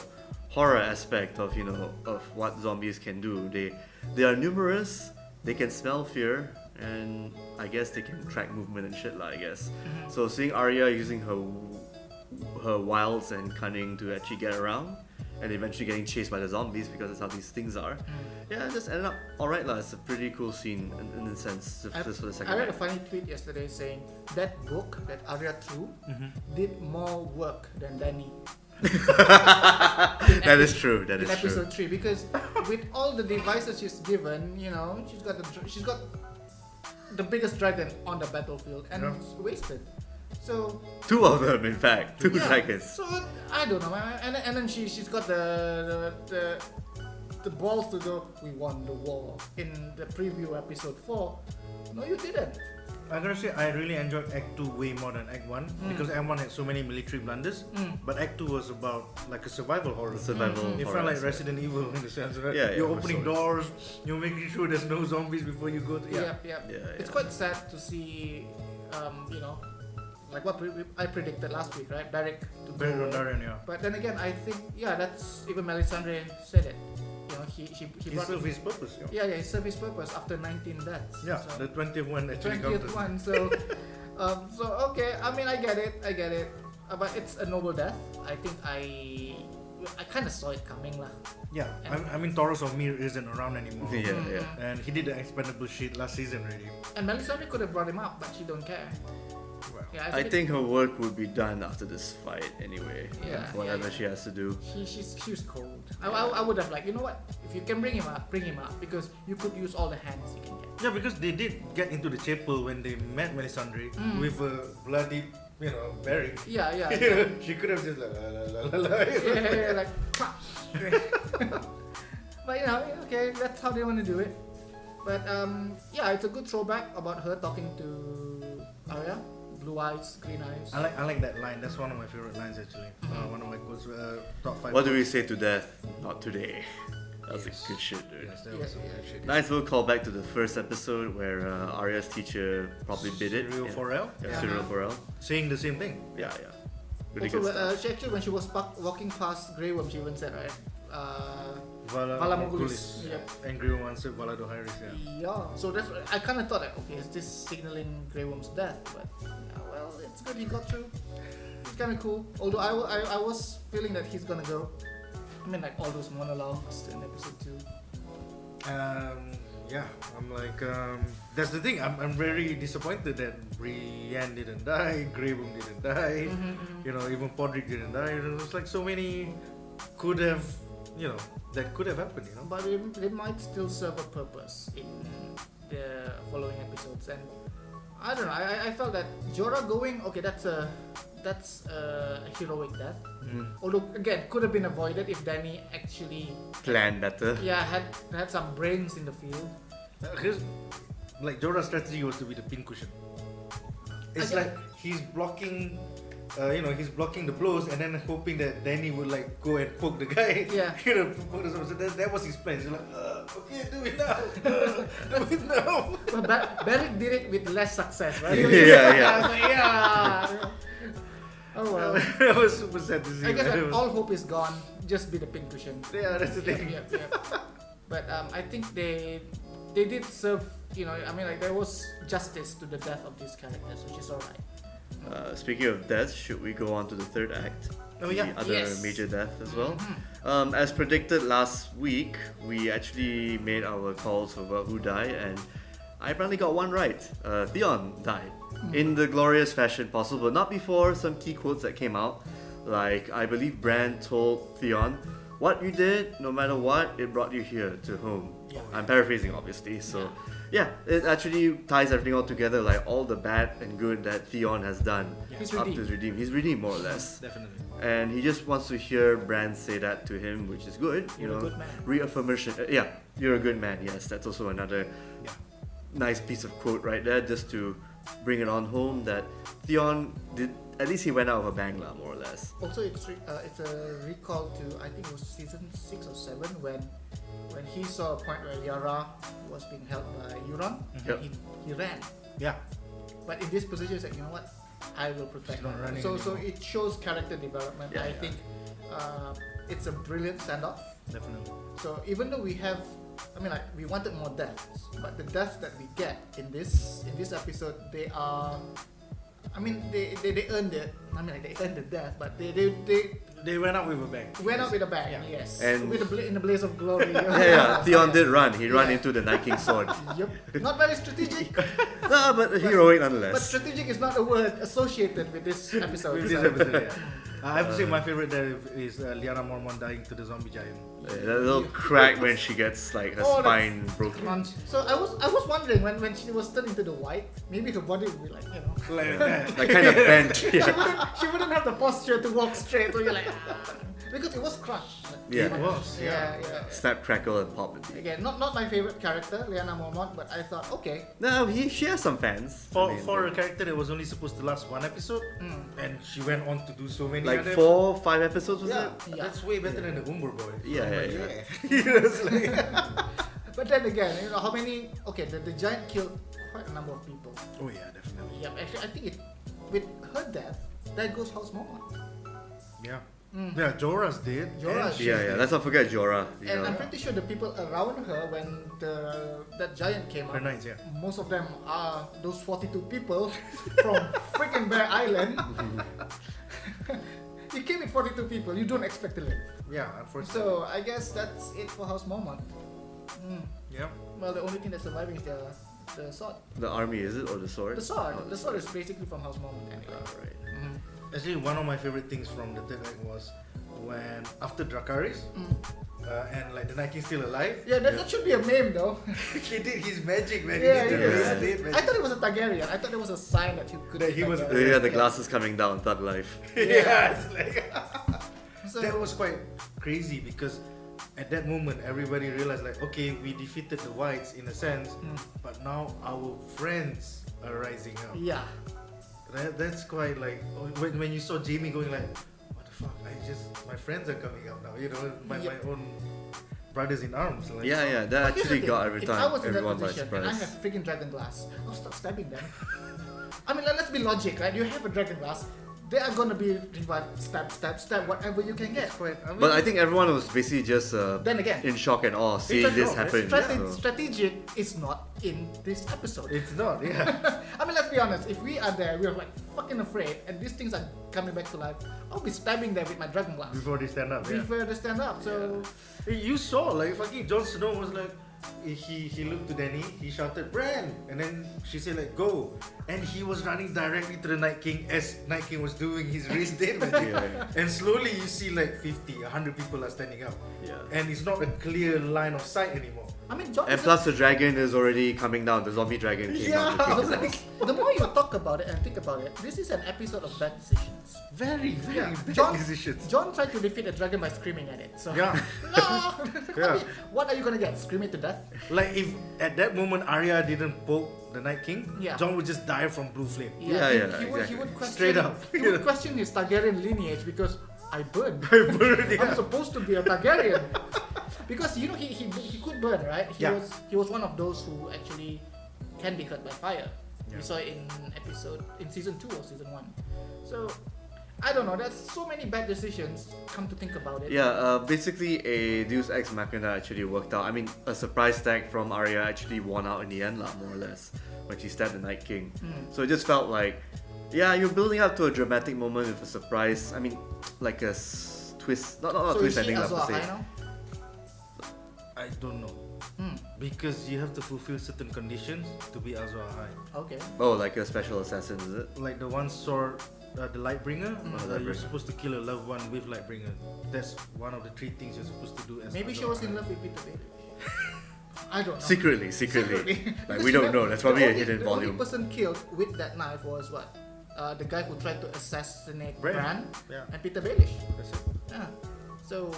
[SPEAKER 1] horror aspect of of what zombies can do. They are numerous. They can smell fear, and I guess they can track movement and shit lah. I guess. So seeing Arya using her wiles and cunning to actually get around, and eventually getting chased by the zombies because that's how these things are. Yeah, it just ended up alright lah. It's a pretty cool scene in the sense just for the second
[SPEAKER 2] I read a
[SPEAKER 1] act.
[SPEAKER 2] funny tweet yesterday saying that book that Arya threw did more work than Dany.
[SPEAKER 1] That is true. That
[SPEAKER 2] in
[SPEAKER 1] is true.
[SPEAKER 2] episode 3, because with all the devices she's given, she's got the biggest dragon on the battlefield and it's wasted. So
[SPEAKER 1] Two of them, in fact. Two
[SPEAKER 2] yeah,
[SPEAKER 1] dragons.
[SPEAKER 2] so I don't know, and then she's got the balls to go, we won the war in the preview episode 4. No, you didn't.
[SPEAKER 3] I gotta say, I really enjoyed Act 2 way more than Act 1 because Act 1 had so many military blunders, but Act 2 was about like a survival horror.
[SPEAKER 1] Survival
[SPEAKER 3] It
[SPEAKER 1] horror
[SPEAKER 3] felt like
[SPEAKER 1] aspect.
[SPEAKER 3] Resident Evil in the sense, right?
[SPEAKER 1] Yeah,
[SPEAKER 3] You're
[SPEAKER 1] for
[SPEAKER 3] opening
[SPEAKER 1] sure.
[SPEAKER 3] doors, you're making sure there's no zombies before you go to.
[SPEAKER 2] Yep.
[SPEAKER 1] Yeah,
[SPEAKER 2] It's
[SPEAKER 1] yeah.
[SPEAKER 2] quite sad to see, like what I predicted last week, right? Beric to go
[SPEAKER 3] Very
[SPEAKER 2] away.
[SPEAKER 3] Dondarrion, yeah.
[SPEAKER 2] But then again, I think that's even Melisandre said it. He
[SPEAKER 3] He
[SPEAKER 2] brought
[SPEAKER 3] served his purpose, yeah.
[SPEAKER 2] he served his purpose after 19 deaths.
[SPEAKER 3] Yeah,
[SPEAKER 2] so,
[SPEAKER 3] the 20th one actually
[SPEAKER 2] 20th
[SPEAKER 3] counted.
[SPEAKER 2] one. So, so okay. I mean, I get it. But it's a noble death. I think I kind of saw it coming, lah.
[SPEAKER 3] Yeah, I mean Taurus of Mir isn't around anymore.
[SPEAKER 1] Yeah.
[SPEAKER 3] And he did the expendable shit last season already.
[SPEAKER 2] And Melisandre could have brought him up, but she don't care.
[SPEAKER 3] Well,
[SPEAKER 2] Yeah,
[SPEAKER 1] I think her work would be done after this fight anyway.
[SPEAKER 2] Yeah,
[SPEAKER 1] Whatever
[SPEAKER 2] yeah.
[SPEAKER 1] she has to do.
[SPEAKER 2] she was cold. I would have you know what? If you can bring him up because you could use all the hands you can get.
[SPEAKER 3] yeah, because they did get into the chapel when they met Melisandre with a bloody, Beric.
[SPEAKER 2] Yeah.
[SPEAKER 3] She could have just like la la la la.
[SPEAKER 2] yeah, like. But okay, that's how they want to do it. But it's a good throwback about her talking to Arya, blue eyes, green eyes.
[SPEAKER 3] I like that line. That's one of my favorite lines actually. One of my quotes, top 5.
[SPEAKER 1] What do we say to death? Not today. That was
[SPEAKER 3] Yes.
[SPEAKER 1] a good shit, dude.
[SPEAKER 3] Yes, that was some good shit.
[SPEAKER 1] Nice little callback to the first episode where Arya's teacher probably bid it.
[SPEAKER 3] Cyril
[SPEAKER 1] Yeah.
[SPEAKER 3] Forel
[SPEAKER 1] Yeah, Cyril Forel.
[SPEAKER 3] saying the same thing.
[SPEAKER 1] Yeah. Really
[SPEAKER 2] Also,
[SPEAKER 1] good stuff.
[SPEAKER 2] she actually when she was walking past Grey Worm, she even said, right?
[SPEAKER 3] Vala
[SPEAKER 2] Vala
[SPEAKER 3] Morghulis.
[SPEAKER 2] Morghulis, yep.
[SPEAKER 3] Angry one said Vala Dohaeris, yeah.
[SPEAKER 2] Yeah. So that's I kind of thought that okay, is this signaling Grey Worm's death? But well, it's good he got through. It's kind of cool. Although I was feeling that he's gonna go. I mean, like all those monologues in episode 2.
[SPEAKER 3] Yeah, I'm like, that's the thing. I'm very disappointed that Brienne didn't die, Grey Worm didn't die, even Podrick didn't die. It's like so many could have, that could have happened,
[SPEAKER 2] But they might still serve a purpose in the following episodes. And I don't know. I felt that Jorah going, okay, that's a heroic death. Although again, could have been avoided if Dany actually
[SPEAKER 1] Plan better.
[SPEAKER 2] had some brains in the field.
[SPEAKER 3] Because, like, Jorah's strategy was to be the pincushion. It's
[SPEAKER 2] I
[SPEAKER 3] like he's blocking he's blocking the blows and then hoping that Danny would like go and poke the guy.
[SPEAKER 2] Yeah.
[SPEAKER 3] Poke the sword. So that was his plan. He's like, okay, do it now. Do it now.
[SPEAKER 2] But Barrick did it with less success, right?
[SPEAKER 1] Yeah.
[SPEAKER 2] Oh well.
[SPEAKER 3] That was super sad to see.
[SPEAKER 2] I guess when all hope is gone, just be the pink cushion.
[SPEAKER 3] Yeah, that's the thing.
[SPEAKER 2] Yep. But I think they did serve. There was justice to the death of these characters, which is alright.
[SPEAKER 1] Speaking of death, should we go on to the third act?
[SPEAKER 3] Oh yeah.
[SPEAKER 1] The other
[SPEAKER 2] Yes.
[SPEAKER 1] major death as well.
[SPEAKER 2] Mm-hmm.
[SPEAKER 1] As predicted last week, we actually made our calls about who died, and I apparently got one right. Theon died in the glorious fashion possible. Not before some key quotes that came out, like I believe Bran told Theon, "What you did, no matter what, it brought you here to home."
[SPEAKER 2] Yeah.
[SPEAKER 1] I'm paraphrasing, obviously. So, yeah, it actually ties everything all together, like all the bad and good that Theon has done.
[SPEAKER 2] He's
[SPEAKER 1] Up to
[SPEAKER 2] redeemed.
[SPEAKER 1] his redeemed. He's redeemed more or less.
[SPEAKER 3] Definitely.
[SPEAKER 1] And he just wants to hear Bran say that to him, which is good.
[SPEAKER 2] You're a good man.
[SPEAKER 1] Reaffirmation. Yeah, you're a good man. Yes, that's also another
[SPEAKER 3] Yeah.
[SPEAKER 1] nice piece of quote right there, just to bring it on home that Theon did. At least he went out of a bang, lah, more or less.
[SPEAKER 2] Also, it's a recall to, I think it was season 6 or 7 when he saw a point where Yara was being held by Euron,
[SPEAKER 1] Yep.
[SPEAKER 2] and he ran.
[SPEAKER 3] Yeah.
[SPEAKER 2] But in this position, he's like, you know what? I will protect
[SPEAKER 3] He's not
[SPEAKER 2] her.
[SPEAKER 3] running
[SPEAKER 2] So
[SPEAKER 3] anymore.
[SPEAKER 2] it shows character development.
[SPEAKER 1] Yeah,
[SPEAKER 2] I
[SPEAKER 1] yeah.
[SPEAKER 2] think it's a brilliant standoff.
[SPEAKER 3] Definitely.
[SPEAKER 2] So even though we wanted more deaths, but the deaths that we get in this episode, they are, they earned it. They earned the death, but
[SPEAKER 3] They went out with a bang.
[SPEAKER 2] went out with a bang.
[SPEAKER 3] Yeah.
[SPEAKER 2] Yes,
[SPEAKER 1] And-
[SPEAKER 2] in the blaze of glory.
[SPEAKER 1] Yeah, Theon did run. He ran
[SPEAKER 2] Yeah.
[SPEAKER 1] into the Night King's sword.
[SPEAKER 2] Yep, not very strategic.
[SPEAKER 1] No, but heroic
[SPEAKER 2] But
[SPEAKER 1] nonetheless.
[SPEAKER 2] strategic is not a word associated with this episode.
[SPEAKER 3] With this episode, yeah. I have to say my favorite there is Lyanna Mormont dying to the zombie giant.
[SPEAKER 1] That little crack when she gets like her
[SPEAKER 2] Oh, that's-
[SPEAKER 1] spine broken.
[SPEAKER 2] Crunch. So I was wondering when she was turned into the white, maybe her body would be like,
[SPEAKER 3] Like that.
[SPEAKER 1] Like kind of bent.
[SPEAKER 2] she
[SPEAKER 1] Yeah.
[SPEAKER 2] wouldn't have the posture to walk straight. So you're like, because it was crushed.
[SPEAKER 1] Yeah.
[SPEAKER 3] It was.
[SPEAKER 2] Yeah.
[SPEAKER 1] Snap, crackle, and pop.
[SPEAKER 2] Again, not my favorite character, Lyanna Mormont, but I thought, okay,
[SPEAKER 1] No, she has some fans. I mean,
[SPEAKER 3] For a character that was only supposed to last one episode, and she went on to do so many
[SPEAKER 1] like
[SPEAKER 3] other
[SPEAKER 1] 4, 5 episodes was
[SPEAKER 3] Yeah,
[SPEAKER 1] it?
[SPEAKER 2] Yeah.
[SPEAKER 3] that's way better than the Umber boy.
[SPEAKER 1] Yeah,
[SPEAKER 3] I'm
[SPEAKER 1] yeah,
[SPEAKER 3] like,
[SPEAKER 1] yeah.
[SPEAKER 3] It's like,
[SPEAKER 2] but then again, how many? Okay, the giant killed quite a number of people.
[SPEAKER 3] oh yeah, definitely.
[SPEAKER 2] Yeah, actually, I think with her death, there goes House Mormont.
[SPEAKER 3] Yeah. Yeah, Jorah's dead.
[SPEAKER 2] Jorah,
[SPEAKER 3] and she's
[SPEAKER 1] Yeah,
[SPEAKER 3] dead.
[SPEAKER 1] let's not forget Jorah. You
[SPEAKER 2] And
[SPEAKER 1] know.
[SPEAKER 2] I'm pretty sure the people around her when that giant came
[SPEAKER 3] Her
[SPEAKER 2] out,
[SPEAKER 3] knights, yeah.
[SPEAKER 2] most of them are those 42 people from freaking Bear Island. You came with 42 people, you don't expect to live.
[SPEAKER 3] Yeah, unfortunately.
[SPEAKER 2] So I guess that's it for House Mormont.
[SPEAKER 3] yeah.
[SPEAKER 2] Well, the only thing that's surviving is the sword.
[SPEAKER 1] The army, is it? Or the sword?
[SPEAKER 2] The sword.
[SPEAKER 1] Oh,
[SPEAKER 2] The sword is basically from House Mormont anyway.
[SPEAKER 1] Alright.
[SPEAKER 3] Actually, one of my favorite things from the third act was when after Dracarys and like the Night King's still alive.
[SPEAKER 2] Yeah, that should be a meme though.
[SPEAKER 3] He did his magic, man.
[SPEAKER 2] Yeah,
[SPEAKER 3] he did
[SPEAKER 1] yeah.
[SPEAKER 3] his dead
[SPEAKER 2] I
[SPEAKER 3] magic.
[SPEAKER 2] thought it was a Targaryen. I thought it was a sign that he could.
[SPEAKER 3] That
[SPEAKER 2] be
[SPEAKER 3] he was-
[SPEAKER 2] Targaryen.
[SPEAKER 1] Yeah, the glasses coming down, thug life.
[SPEAKER 3] Yeah, it's like
[SPEAKER 2] So,
[SPEAKER 3] that was quite crazy because at that moment everybody realized like, okay, we defeated the whites in a sense, but now our friends are rising up.
[SPEAKER 2] yeah.
[SPEAKER 3] That's quite like when you saw Jamie going like, what the fuck? My friends are coming up now. You know, my own brothers in arms. Like,
[SPEAKER 1] Yeah, that
[SPEAKER 2] But here's
[SPEAKER 1] actually
[SPEAKER 2] the
[SPEAKER 1] got
[SPEAKER 2] thing,
[SPEAKER 1] every
[SPEAKER 2] if I
[SPEAKER 1] time
[SPEAKER 2] was in that
[SPEAKER 1] everyone by
[SPEAKER 2] position and I
[SPEAKER 1] surprise.
[SPEAKER 2] have freaking dragon glass, I'll start stabbing them. I mean, let's be logic, right? You have a dragon glass, they are gonna be revived, stab, whatever you can get.
[SPEAKER 3] Quite, I mean,
[SPEAKER 1] But I think everyone was basically just
[SPEAKER 2] Then again,
[SPEAKER 1] in shock and awe seeing this happen. so.
[SPEAKER 2] strategic is not in this episode.
[SPEAKER 3] it's not. Yeah.
[SPEAKER 2] I mean, let's be honest. If we are there, we're like fucking afraid, and these things are coming back to life. I'll be stabbing them with my dragon glass
[SPEAKER 3] Before they stand up. Yeah.
[SPEAKER 2] before they stand up. So
[SPEAKER 3] You saw like fucking Jon Snow was like, he looked to Dany, he shouted Bran, and then she said like go, and he was running directly to the Night King as Night King was doing his race dead magic.
[SPEAKER 1] Yeah.
[SPEAKER 3] And slowly you see like 50, 100 people are standing up,
[SPEAKER 1] Yeah.
[SPEAKER 3] and it's not a clear line of sight anymore.
[SPEAKER 2] I mean, John.
[SPEAKER 1] And plus the dragon is already coming down. The zombie dragon came down to kick his ass.
[SPEAKER 2] The more you talk about it and think about it, this is an episode of bad decisions.
[SPEAKER 3] Very
[SPEAKER 2] Yeah.
[SPEAKER 3] bad
[SPEAKER 2] John-
[SPEAKER 3] decisions.
[SPEAKER 2] John tried to defeat a dragon by screaming at it. So
[SPEAKER 3] Yeah.
[SPEAKER 2] no.
[SPEAKER 3] Yeah.
[SPEAKER 2] What are you gonna get? Scream it to death.
[SPEAKER 3] Like if at that moment Arya didn't poke the Night King,
[SPEAKER 2] Yeah.
[SPEAKER 3] Jon would just die from blue flame.
[SPEAKER 1] Yeah,
[SPEAKER 2] he,
[SPEAKER 1] yeah,
[SPEAKER 2] he would
[SPEAKER 1] exactly.
[SPEAKER 2] question,
[SPEAKER 3] Straight up.
[SPEAKER 2] He would question his Targaryen lineage because I burned.
[SPEAKER 3] Yeah.
[SPEAKER 2] I'm supposed to be a Targaryen. Because you know he could burn, right? He
[SPEAKER 3] Yeah.
[SPEAKER 2] was one of those who actually can be hurt by fire.
[SPEAKER 3] Yeah.
[SPEAKER 2] We saw it in season 2 or season 1. So I don't know. There's so many bad decisions. Come to think about it.
[SPEAKER 1] Yeah, basically a Deus Ex Machina actually worked out. I mean, a surprise tag from Arya actually won out in the end, lah, more or less, when she stabbed the Night King. So it just felt like, yeah, you're building up to a dramatic moment with a surprise. I mean, like a twist, not
[SPEAKER 2] So
[SPEAKER 1] twist
[SPEAKER 2] is she
[SPEAKER 1] ending,
[SPEAKER 2] Azor
[SPEAKER 1] per se.
[SPEAKER 2] Ahai now?
[SPEAKER 3] I don't know. Because you have to fulfill certain conditions to be Azor Ahai.
[SPEAKER 2] Okay.
[SPEAKER 1] Oh, like a special assassin, is it?
[SPEAKER 3] Like the one sword, the Lightbringer,
[SPEAKER 1] Lightbringer.
[SPEAKER 3] you're supposed to kill a loved one with Lightbringer. That's one of the 3 things you're supposed to do as
[SPEAKER 2] Maybe she
[SPEAKER 3] Azor
[SPEAKER 2] was in
[SPEAKER 3] Ahai.
[SPEAKER 2] love with Peter Baelish. I don't know.
[SPEAKER 1] Secretly.
[SPEAKER 2] Secretly.
[SPEAKER 1] Like, we don't know. That's probably a hidden
[SPEAKER 2] The
[SPEAKER 1] volume.
[SPEAKER 2] only person killed with that knife was what? The guy who tried to assassinate
[SPEAKER 3] Bran.
[SPEAKER 2] Bran
[SPEAKER 3] Yeah.
[SPEAKER 2] and Peter Baelish.
[SPEAKER 3] That's it.
[SPEAKER 2] Yeah. So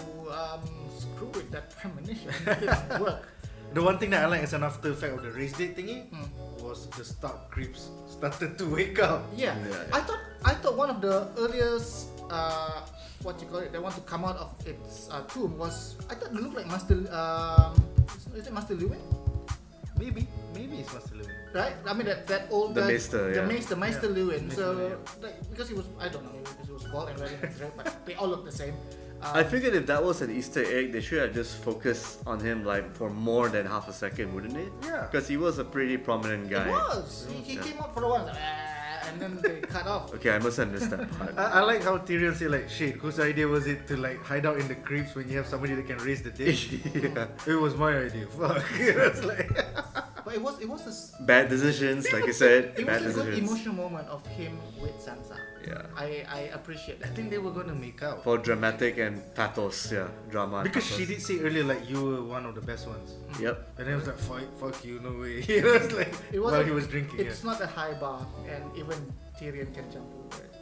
[SPEAKER 2] screw with that premonition. It didn't work.
[SPEAKER 3] The one thing that I like as an after effect of the race date thingy was the Stark creeps started to wake up.
[SPEAKER 2] Yeah.
[SPEAKER 1] Yeah.
[SPEAKER 2] I thought one of the earliest what you call it, they want to come out of its tomb was, I thought it looked like Master is it Master Lewin?
[SPEAKER 3] Maybe it's Master Lewin.
[SPEAKER 2] Right? I mean that old
[SPEAKER 1] The
[SPEAKER 2] guy,
[SPEAKER 1] Maester,
[SPEAKER 2] the
[SPEAKER 1] yeah.
[SPEAKER 2] Maester
[SPEAKER 3] Yeah.
[SPEAKER 2] Lewin.
[SPEAKER 3] Maester
[SPEAKER 2] So
[SPEAKER 3] Lewin.
[SPEAKER 2] like, because he was, I don't know, because he was bald and wearing a dread, but they all look the same.
[SPEAKER 1] I figured if that was an Easter egg, they should have just focused on him like for more than half a second, wouldn't it?
[SPEAKER 3] Yeah.
[SPEAKER 1] Because he was a pretty prominent
[SPEAKER 2] It
[SPEAKER 1] guy.
[SPEAKER 2] was. He
[SPEAKER 1] Yeah.
[SPEAKER 2] came out for a while, and then they cut off.
[SPEAKER 1] Okay, I must have missed that part.
[SPEAKER 3] I like how Tyrion said like, shit, whose idea was it to like hide out in the crypts when you have somebody that can raise the dead?
[SPEAKER 1] Yeah.
[SPEAKER 3] It was my idea. Fuck. It's like
[SPEAKER 2] But it was
[SPEAKER 1] Bad decisions, like you said.
[SPEAKER 2] it
[SPEAKER 1] Bad
[SPEAKER 2] was a good
[SPEAKER 1] decisions.
[SPEAKER 2] emotional moment of him with Sansa.
[SPEAKER 1] Yeah.
[SPEAKER 2] I appreciate
[SPEAKER 3] I
[SPEAKER 2] that.
[SPEAKER 3] think they were gonna make out.
[SPEAKER 1] For dramatic and pathos, yeah. Drama. and
[SPEAKER 3] Because
[SPEAKER 1] pathos.
[SPEAKER 3] she did say earlier like you were one of the best ones.
[SPEAKER 1] Yep.
[SPEAKER 3] And then it was like fuck you, no way. It was like
[SPEAKER 2] It
[SPEAKER 3] while
[SPEAKER 2] wasn't-
[SPEAKER 3] he was drinking.
[SPEAKER 2] It's not a high bar, and even Tyrion can jump over it.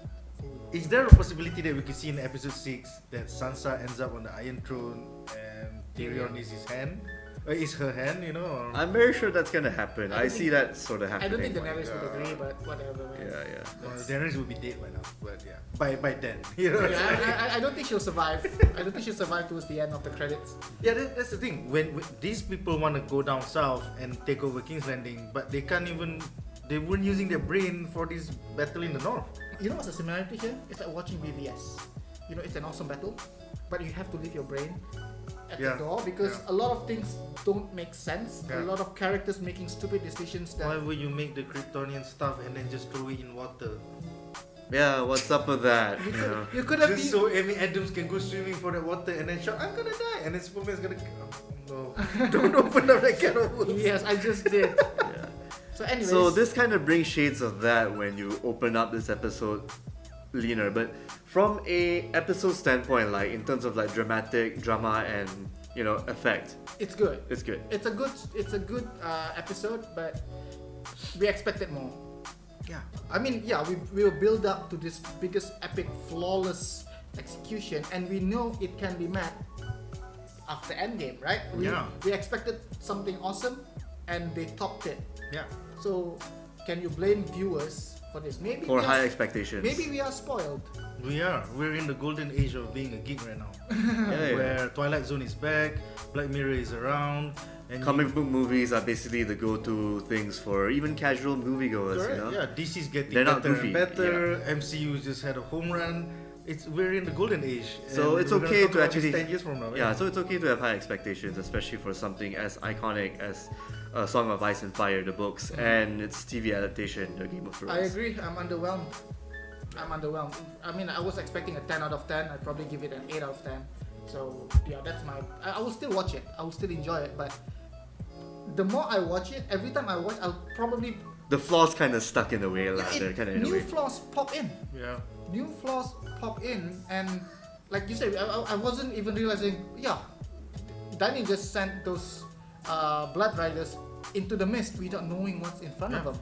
[SPEAKER 3] Is there a possibility that we could see in episode 6 that Sansa ends up on the Iron Throne and Tyrion is his hand? Or is her hand, you know? Or...
[SPEAKER 1] I'm very sure that's gonna happen.
[SPEAKER 2] I
[SPEAKER 1] I
[SPEAKER 2] don't
[SPEAKER 1] see
[SPEAKER 2] think-
[SPEAKER 1] that sort of
[SPEAKER 2] I
[SPEAKER 1] happening.
[SPEAKER 2] don't think Daenerys
[SPEAKER 3] God.
[SPEAKER 2] would agree, but whatever. Man.
[SPEAKER 1] Yeah.
[SPEAKER 3] Well, Daenerys will be dead by now, but yeah, by then, you know.
[SPEAKER 2] Yeah, I don't think she'll survive. I don't think she'll survive towards the end of the credits.
[SPEAKER 3] Yeah, that's the thing. When these people want to go down south and take over King's Landing, but they can't even. They weren't using their brain for this battle in the north.
[SPEAKER 2] You know what's the similarity here? It's like watching BVS. You know, it's an awesome battle, but you have to leave your brain at
[SPEAKER 3] Yeah,
[SPEAKER 2] the door because
[SPEAKER 3] yeah.
[SPEAKER 2] a lot of things don't make sense. A
[SPEAKER 3] Yeah.
[SPEAKER 2] lot of characters making stupid decisions that.
[SPEAKER 3] Why would you make the Kryptonian stuff and then just throw it in water?
[SPEAKER 1] Yeah, what's up with that?
[SPEAKER 2] You
[SPEAKER 1] You
[SPEAKER 2] could,
[SPEAKER 1] know?
[SPEAKER 2] you could have
[SPEAKER 3] Just
[SPEAKER 2] been.
[SPEAKER 3] so Amy Adams can go swimming for that water and then shout, I'm gonna die, and then Superman's gonna. Oh, no, don't open up that can of worms.
[SPEAKER 2] Yes, I just did.
[SPEAKER 1] Yeah.
[SPEAKER 2] So, anyways.
[SPEAKER 1] So this kind of brings shades of that when you open up this episode leaner, but from a episode standpoint, like in terms of like drama and effect,
[SPEAKER 2] It's good.
[SPEAKER 1] it's good.
[SPEAKER 2] It's a good episode, but we expected more.
[SPEAKER 3] Yeah.
[SPEAKER 2] I mean, yeah, we will build up to this biggest epic, flawless execution, and we know it can be met after Endgame, right? We expected something awesome, and they topped it.
[SPEAKER 3] Yeah.
[SPEAKER 2] So, can you blame viewers for this? Maybe
[SPEAKER 1] For
[SPEAKER 2] we
[SPEAKER 1] high
[SPEAKER 2] are,
[SPEAKER 1] expectations.
[SPEAKER 2] maybe we are spoiled.
[SPEAKER 3] We're in the golden age of being a geek right now.
[SPEAKER 1] Yeah.
[SPEAKER 3] Where Twilight Zone is back, Black Mirror is around, and
[SPEAKER 1] Comic book movies are basically the go-to things for even casual moviegoers,
[SPEAKER 3] Correct.
[SPEAKER 1] you know?
[SPEAKER 3] Yeah, DC's getting
[SPEAKER 1] They're not
[SPEAKER 3] better
[SPEAKER 1] goofy,
[SPEAKER 3] and better. MCU just had a home run. We're in the golden age.
[SPEAKER 1] So
[SPEAKER 3] and
[SPEAKER 1] it's
[SPEAKER 3] we're gonna
[SPEAKER 1] okay
[SPEAKER 3] talk
[SPEAKER 1] to
[SPEAKER 3] about this
[SPEAKER 1] actually
[SPEAKER 3] 10 years from now.
[SPEAKER 1] Yeah, so it's okay to have high expectations, especially for something as iconic as Song of Ice and Fire, the books, and its TV adaptation, The Game of Thrones.
[SPEAKER 2] I agree. I'm underwhelmed. I mean, I was expecting a 10 out of 10. I'd probably give it an 8 out of 10. So yeah, that's my. I will still watch it. I will still enjoy it. But the more I watch it, every time I watch, I'll probably
[SPEAKER 1] The flaws kind of stuck in the way, lah.
[SPEAKER 2] it-
[SPEAKER 1] They're kind of in a
[SPEAKER 2] new
[SPEAKER 1] way.
[SPEAKER 2] flaws pop in.
[SPEAKER 3] Yeah.
[SPEAKER 2] New flaws pop in, and like you said, I wasn't even realizing. Yeah, Danny just sent those Blood Riders into the mist without knowing what's in front of them.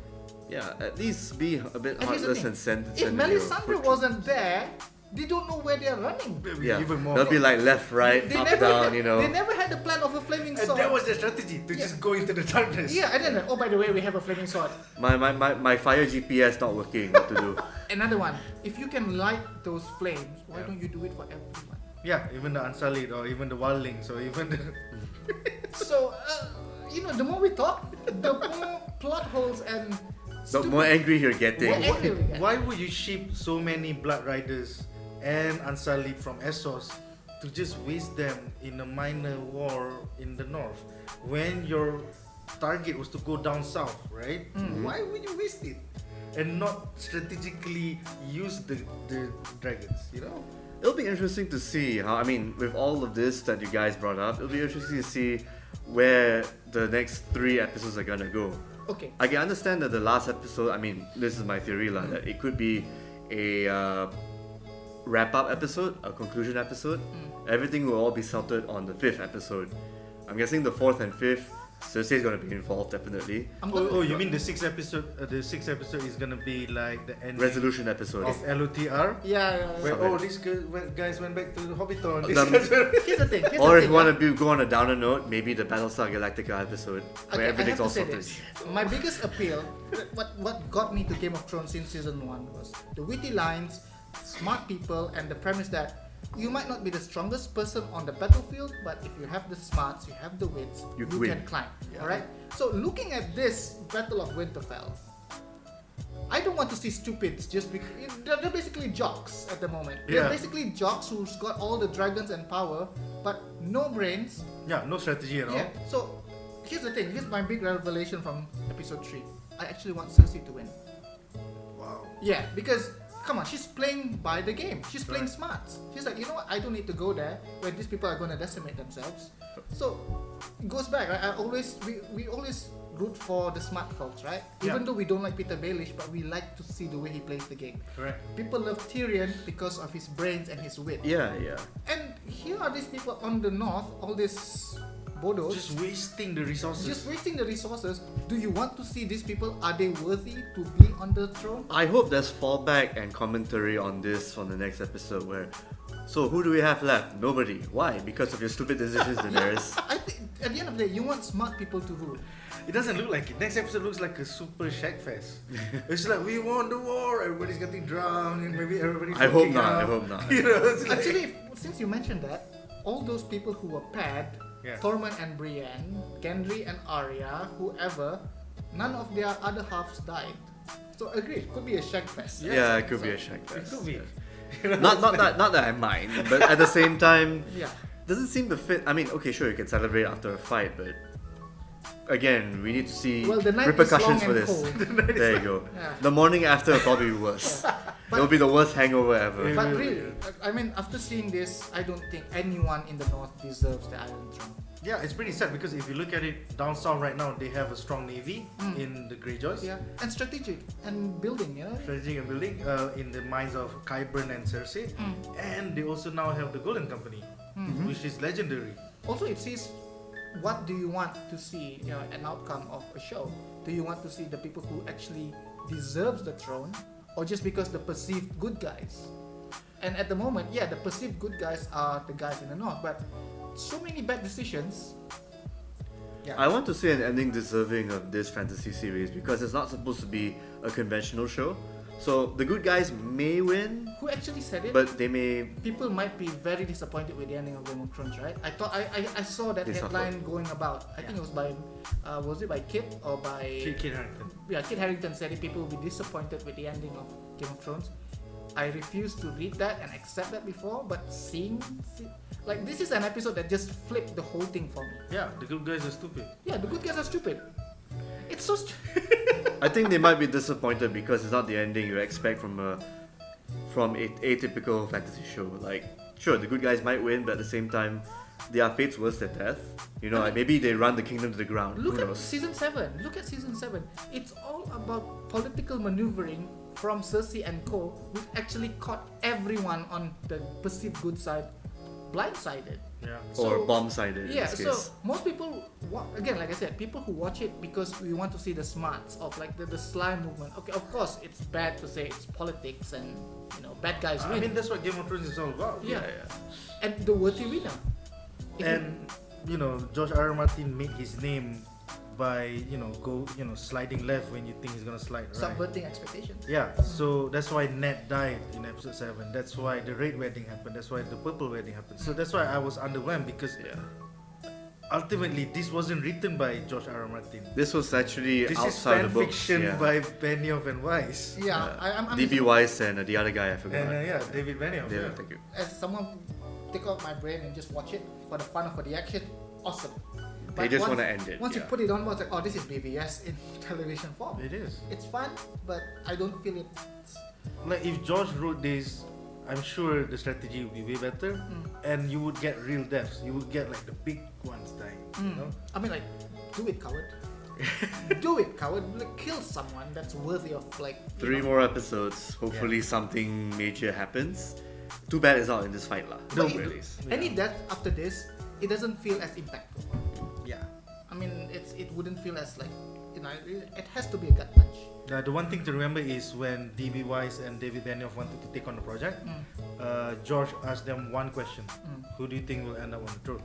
[SPEAKER 1] Yeah, at least be a bit
[SPEAKER 2] And here's the
[SPEAKER 1] heartless
[SPEAKER 2] thing,
[SPEAKER 1] and send
[SPEAKER 2] If
[SPEAKER 1] send your
[SPEAKER 2] Melisandre
[SPEAKER 1] foot-
[SPEAKER 2] wasn't there, they don't know where they are running.
[SPEAKER 1] Yeah,
[SPEAKER 3] Even more.
[SPEAKER 1] they'll be like left, right,
[SPEAKER 2] They
[SPEAKER 1] up,
[SPEAKER 2] never
[SPEAKER 1] down,
[SPEAKER 2] had,
[SPEAKER 1] you know.
[SPEAKER 2] They never had the plan of a flaming
[SPEAKER 3] And
[SPEAKER 2] sword.
[SPEAKER 3] that was their strategy to just go into the darkness.
[SPEAKER 2] Yeah, and then oh, by the way, we have a flaming sword.
[SPEAKER 1] My fire GPS not working. What to do?
[SPEAKER 2] Another one. If you can light those flames, why don't you do it for everyone?
[SPEAKER 3] Yeah, even the Unsullied or even the Wildlings or even the...
[SPEAKER 2] So, the more we talk, the more plot holes and
[SPEAKER 1] The more angry you're getting.
[SPEAKER 2] More angry we get.
[SPEAKER 3] Why would you ship so many Blood Riders and Unsullied from Essos to just waste them in a minor war in the north when your target was to go down south, right? Why would you waste it and not strategically use the dragons, you know?
[SPEAKER 1] It'll be interesting to see how, I mean, with all of this that you guys brought up, it'll be interesting to see where the next 3 episodes are gonna go.
[SPEAKER 2] Okay.
[SPEAKER 1] I can understand that the last episode, I mean, this is my theory, that it could be a wrap-up episode, a conclusion episode. Everything will all be centered on the 5th episode. I'm guessing the 4th and 5th, Cersei is going to be involved, definitely.
[SPEAKER 3] You mean the 6th episode? The 6th episode is gonna be like the end
[SPEAKER 1] Resolution episode.
[SPEAKER 3] of LOTR.
[SPEAKER 2] Yeah.
[SPEAKER 3] Where these guys went back to the Hobbiton.
[SPEAKER 2] Here's the thing.
[SPEAKER 1] Or if you want to go on a downer note, maybe the Battlestar Galactica episode, where
[SPEAKER 2] Okay,
[SPEAKER 1] everything's
[SPEAKER 2] I
[SPEAKER 1] all
[SPEAKER 2] have to say
[SPEAKER 1] sorted.
[SPEAKER 2] this. My biggest appeal, what got me to Game of Thrones in season 1 was the witty lines, smart people, and the premise that you might not be the strongest person on the battlefield, but if you have the smarts, you have the wits,
[SPEAKER 1] You
[SPEAKER 2] you
[SPEAKER 1] win.
[SPEAKER 2] can climb. Alright? So looking at this Battle of Winterfell, I don't want to see stupids just because they're basically jocks at the moment. They're
[SPEAKER 3] Yeah.
[SPEAKER 2] basically jocks who's got all the dragons and power, but no brains.
[SPEAKER 3] Yeah, no strategy at all.
[SPEAKER 2] Yeah. So here's the thing. Here's my big revelation from episode 3. I actually want Cersei to win.
[SPEAKER 3] Wow.
[SPEAKER 2] Yeah, because come on, she's playing by the game. She's playing smart. She's like, you know what? I don't need to go there where these people are going to decimate themselves. So it goes back. Right? We always root for the smart folks, right?
[SPEAKER 3] Yeah.
[SPEAKER 2] Even though we don't like Peter Baelish, but we like to see the way he plays the game.
[SPEAKER 3] Correct.
[SPEAKER 2] People love Tyrion because of his brains and his wit.
[SPEAKER 1] Yeah.
[SPEAKER 2] And here are these people on the north, all these Bodos,
[SPEAKER 3] Just wasting the resources.
[SPEAKER 2] just wasting the resources. Do you want to see these people? Are they worthy to be on the throne?
[SPEAKER 1] I hope there's fallback and commentary on this on the next episode where, so who do we have left? Nobody. Why? Because of your stupid decisions, Daenerys.
[SPEAKER 2] I think at the end of the day, you want smart people to rule.
[SPEAKER 3] It doesn't look like it. Next episode looks like a super shack fest. It's like we won the war. Everybody's getting drunk and maybe everybody's.
[SPEAKER 1] I hope
[SPEAKER 3] walking
[SPEAKER 1] not. I
[SPEAKER 3] out.
[SPEAKER 1] hope not.
[SPEAKER 3] You know, it's like,
[SPEAKER 2] Actually, since you mentioned that, all those people who were paired,
[SPEAKER 3] Yeah.
[SPEAKER 2] Tormund and Brienne, Gendry and Arya, whoever, none of their other halves died. So agreed, could be a shag fest.
[SPEAKER 1] Yeah, it could be a
[SPEAKER 2] So-
[SPEAKER 1] shack
[SPEAKER 3] it
[SPEAKER 1] fest.
[SPEAKER 3] could be.
[SPEAKER 1] Not that I mind, but at the same time,
[SPEAKER 2] Yeah.
[SPEAKER 1] doesn't seem to fit. I mean, okay, sure, you can celebrate after a fight, but again, we need to see
[SPEAKER 2] Well, the night is
[SPEAKER 1] repercussions
[SPEAKER 2] long
[SPEAKER 1] for
[SPEAKER 2] and
[SPEAKER 1] this.
[SPEAKER 2] cold.
[SPEAKER 1] There you go.
[SPEAKER 2] Yeah.
[SPEAKER 1] The morning after will probably be worse. It'll be the worst hangover ever.
[SPEAKER 2] But really, I mean, after seeing this, I don't think anyone in the north deserves the Iron Throne.
[SPEAKER 3] Yeah, it's pretty sad because if you look at it down south right now, they have a strong navy in the Greyjoys.
[SPEAKER 2] Yeah, and strategic and building, you know.
[SPEAKER 3] Strategic and building in the minds of Qyburn and Cersei, and they also now have the Golden Company, which is legendary.
[SPEAKER 2] Also, it says, what do you want to see, an outcome of a show? Do you want to see the people who actually deserves the throne, or just because the perceived good guys? And at the moment, yeah, the perceived good guys are the guys in the north, but so many bad decisions. Yeah.
[SPEAKER 1] I want to see an ending deserving of this fantasy series because it's not supposed to be a conventional show. So the good guys may win,
[SPEAKER 2] Who actually said it?
[SPEAKER 1] but they may.
[SPEAKER 2] People might be very disappointed with the ending of Game of Thrones, right? I thought I saw that
[SPEAKER 1] They
[SPEAKER 2] headline going about. I think it was by was it by Kit or by
[SPEAKER 3] Kit Harington.
[SPEAKER 2] Yeah, Kit Harington said it. People will be disappointed with the ending of Game of Thrones. I refuse to read that and accept that before, but like this is an episode that just flipped the whole thing for me.
[SPEAKER 3] Yeah, the good guys are stupid.
[SPEAKER 2] Yeah, the good guys are stupid. It's so
[SPEAKER 1] I think they might be disappointed because it's not the ending you expect from a atypical fantasy show. Like, sure, the good guys might win, but at the same time, their fate's worse than death. You know, like maybe they run the kingdom to the ground.
[SPEAKER 2] Look
[SPEAKER 1] Who
[SPEAKER 2] at
[SPEAKER 1] knows?
[SPEAKER 2] season 7. Look at season 7. It's all about political maneuvering from Cersei and co, which actually caught everyone on the perceived good side blindsided.
[SPEAKER 3] Yeah.
[SPEAKER 1] Or
[SPEAKER 2] So-
[SPEAKER 1] bomb-sided
[SPEAKER 2] Yeah,
[SPEAKER 1] in this
[SPEAKER 2] so
[SPEAKER 1] case.
[SPEAKER 2] most people again, like I said, people who watch it because we want to see the smarts of like the slime movement. Okay, of course, it's bad to say it's politics and bad guys win.
[SPEAKER 3] I mean, that's what Game of Thrones is all about.
[SPEAKER 2] Yeah. And the worthy winner.
[SPEAKER 3] And George R. R. Martin made his name by sliding left when you think he's gonna slide right.
[SPEAKER 2] Subverting expectations.
[SPEAKER 3] Yeah, so that's why Ned died in episode 7. That's why the red wedding happened. That's why the purple wedding happened. So that's why I was underwhelmed because ultimately this wasn't written by George R. R. Martin.
[SPEAKER 1] This was actually
[SPEAKER 3] This is
[SPEAKER 1] outside
[SPEAKER 3] fan
[SPEAKER 1] the books.
[SPEAKER 3] fiction by Benioff and Weiss.
[SPEAKER 2] Yeah, I'm
[SPEAKER 1] D.B. Weiss and the other guy I forgot.
[SPEAKER 3] And David Benioff.
[SPEAKER 1] Yeah, thank you.
[SPEAKER 2] as someone take out my brain and just watch it for the fun or for the action, awesome.
[SPEAKER 1] They just want to end it.
[SPEAKER 2] Once you put it on, it's like, oh, this is BVS in television form.
[SPEAKER 3] It is.
[SPEAKER 2] It's fun, but I don't feel it.
[SPEAKER 3] Like if George wrote this, I'm sure the strategy would be way better, and you would get real deaths. You would get like the big ones dying. You know?
[SPEAKER 2] I mean, like, do it, coward. Do it, coward. Like, kill someone that's worthy of like
[SPEAKER 1] 3 more episodes. Hopefully something major happens. Too bad it's not in this fight lah.
[SPEAKER 2] But
[SPEAKER 1] Really.
[SPEAKER 2] any death after this, it doesn't feel as impactful.
[SPEAKER 3] Yeah.
[SPEAKER 2] I mean, it wouldn't feel as like it has to be a gut punch.
[SPEAKER 3] The one thing to remember is when D.B. Weiss and David Benioff wanted to take on the project, George asked them one question: Who do you think will end up on the throne?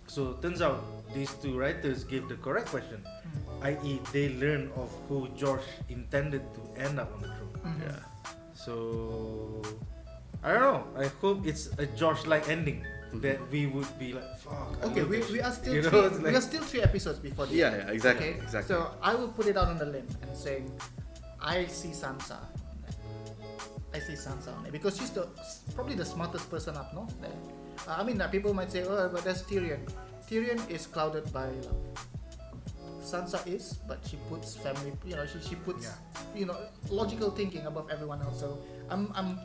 [SPEAKER 3] So turns out these 2 writers gave the correct question, i.e., they learned of who George intended to end up on the throne.
[SPEAKER 1] Yeah.
[SPEAKER 3] So I don't know. I hope it's a George-like ending. That we would be like, fuck.
[SPEAKER 2] Okay, we are still we are still 3 episodes before the end.
[SPEAKER 1] Yeah, exactly.
[SPEAKER 2] Okay?
[SPEAKER 1] Exactly.
[SPEAKER 2] So I will put it out on the limb and saying, I see Sansa. I see Sansa on it because she's probably the smartest person up north there. I mean, people might say, oh, but that's Tyrion. Tyrion is clouded by love. Sansa is, but she puts family. She puts logical thinking above everyone else. So I'm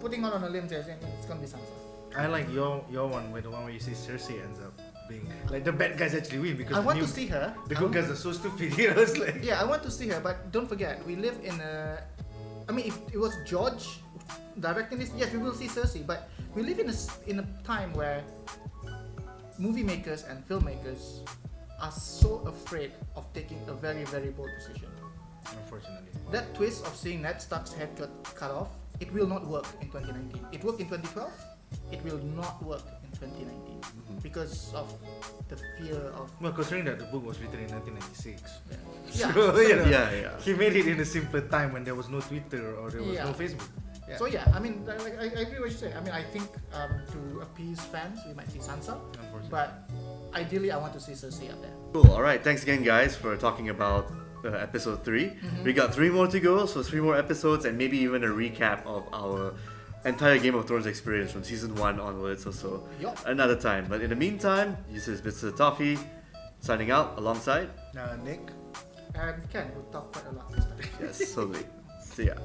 [SPEAKER 2] putting out on a limb saying it's gonna be Sansa.
[SPEAKER 3] I like your one, the one where you say Cersei ends up being like the bad guys actually win because
[SPEAKER 2] I want to see her.
[SPEAKER 3] The good guys are so stupid. It's like
[SPEAKER 2] I want to see her, but don't forget, we live in a. I mean, if it was George directing this, yes, we will see Cersei, but we live in a time where movie makers and filmmakers are so afraid of taking a very, very bold decision.
[SPEAKER 3] Unfortunately,
[SPEAKER 2] that twist of seeing Ned Stark's head cut off, it will not work in 2019. It worked in 2012. It will not work in 2019 because of the fear of.
[SPEAKER 3] Well, considering that the book was written in 1996.
[SPEAKER 2] Yeah.
[SPEAKER 3] So, he made it in a simpler time when there was no Twitter or there was no Facebook. Yeah.
[SPEAKER 2] So I mean, I agree what you say. I mean, I think to appease fans, we might see Sansa, but ideally, I want to see Cersei up there.
[SPEAKER 1] Cool. All right. Thanks again, guys, for talking about episode 3. We got 3 more to go, so 3 more episodes, and maybe even a recap of our entire Game of Thrones experience from season 1 onwards or so. Another time. But in the meantime, this is Mr. Toffee signing out alongside
[SPEAKER 3] Nick
[SPEAKER 2] and Ken, who talked quite a lot this time.
[SPEAKER 1] Yes, slowly. See ya.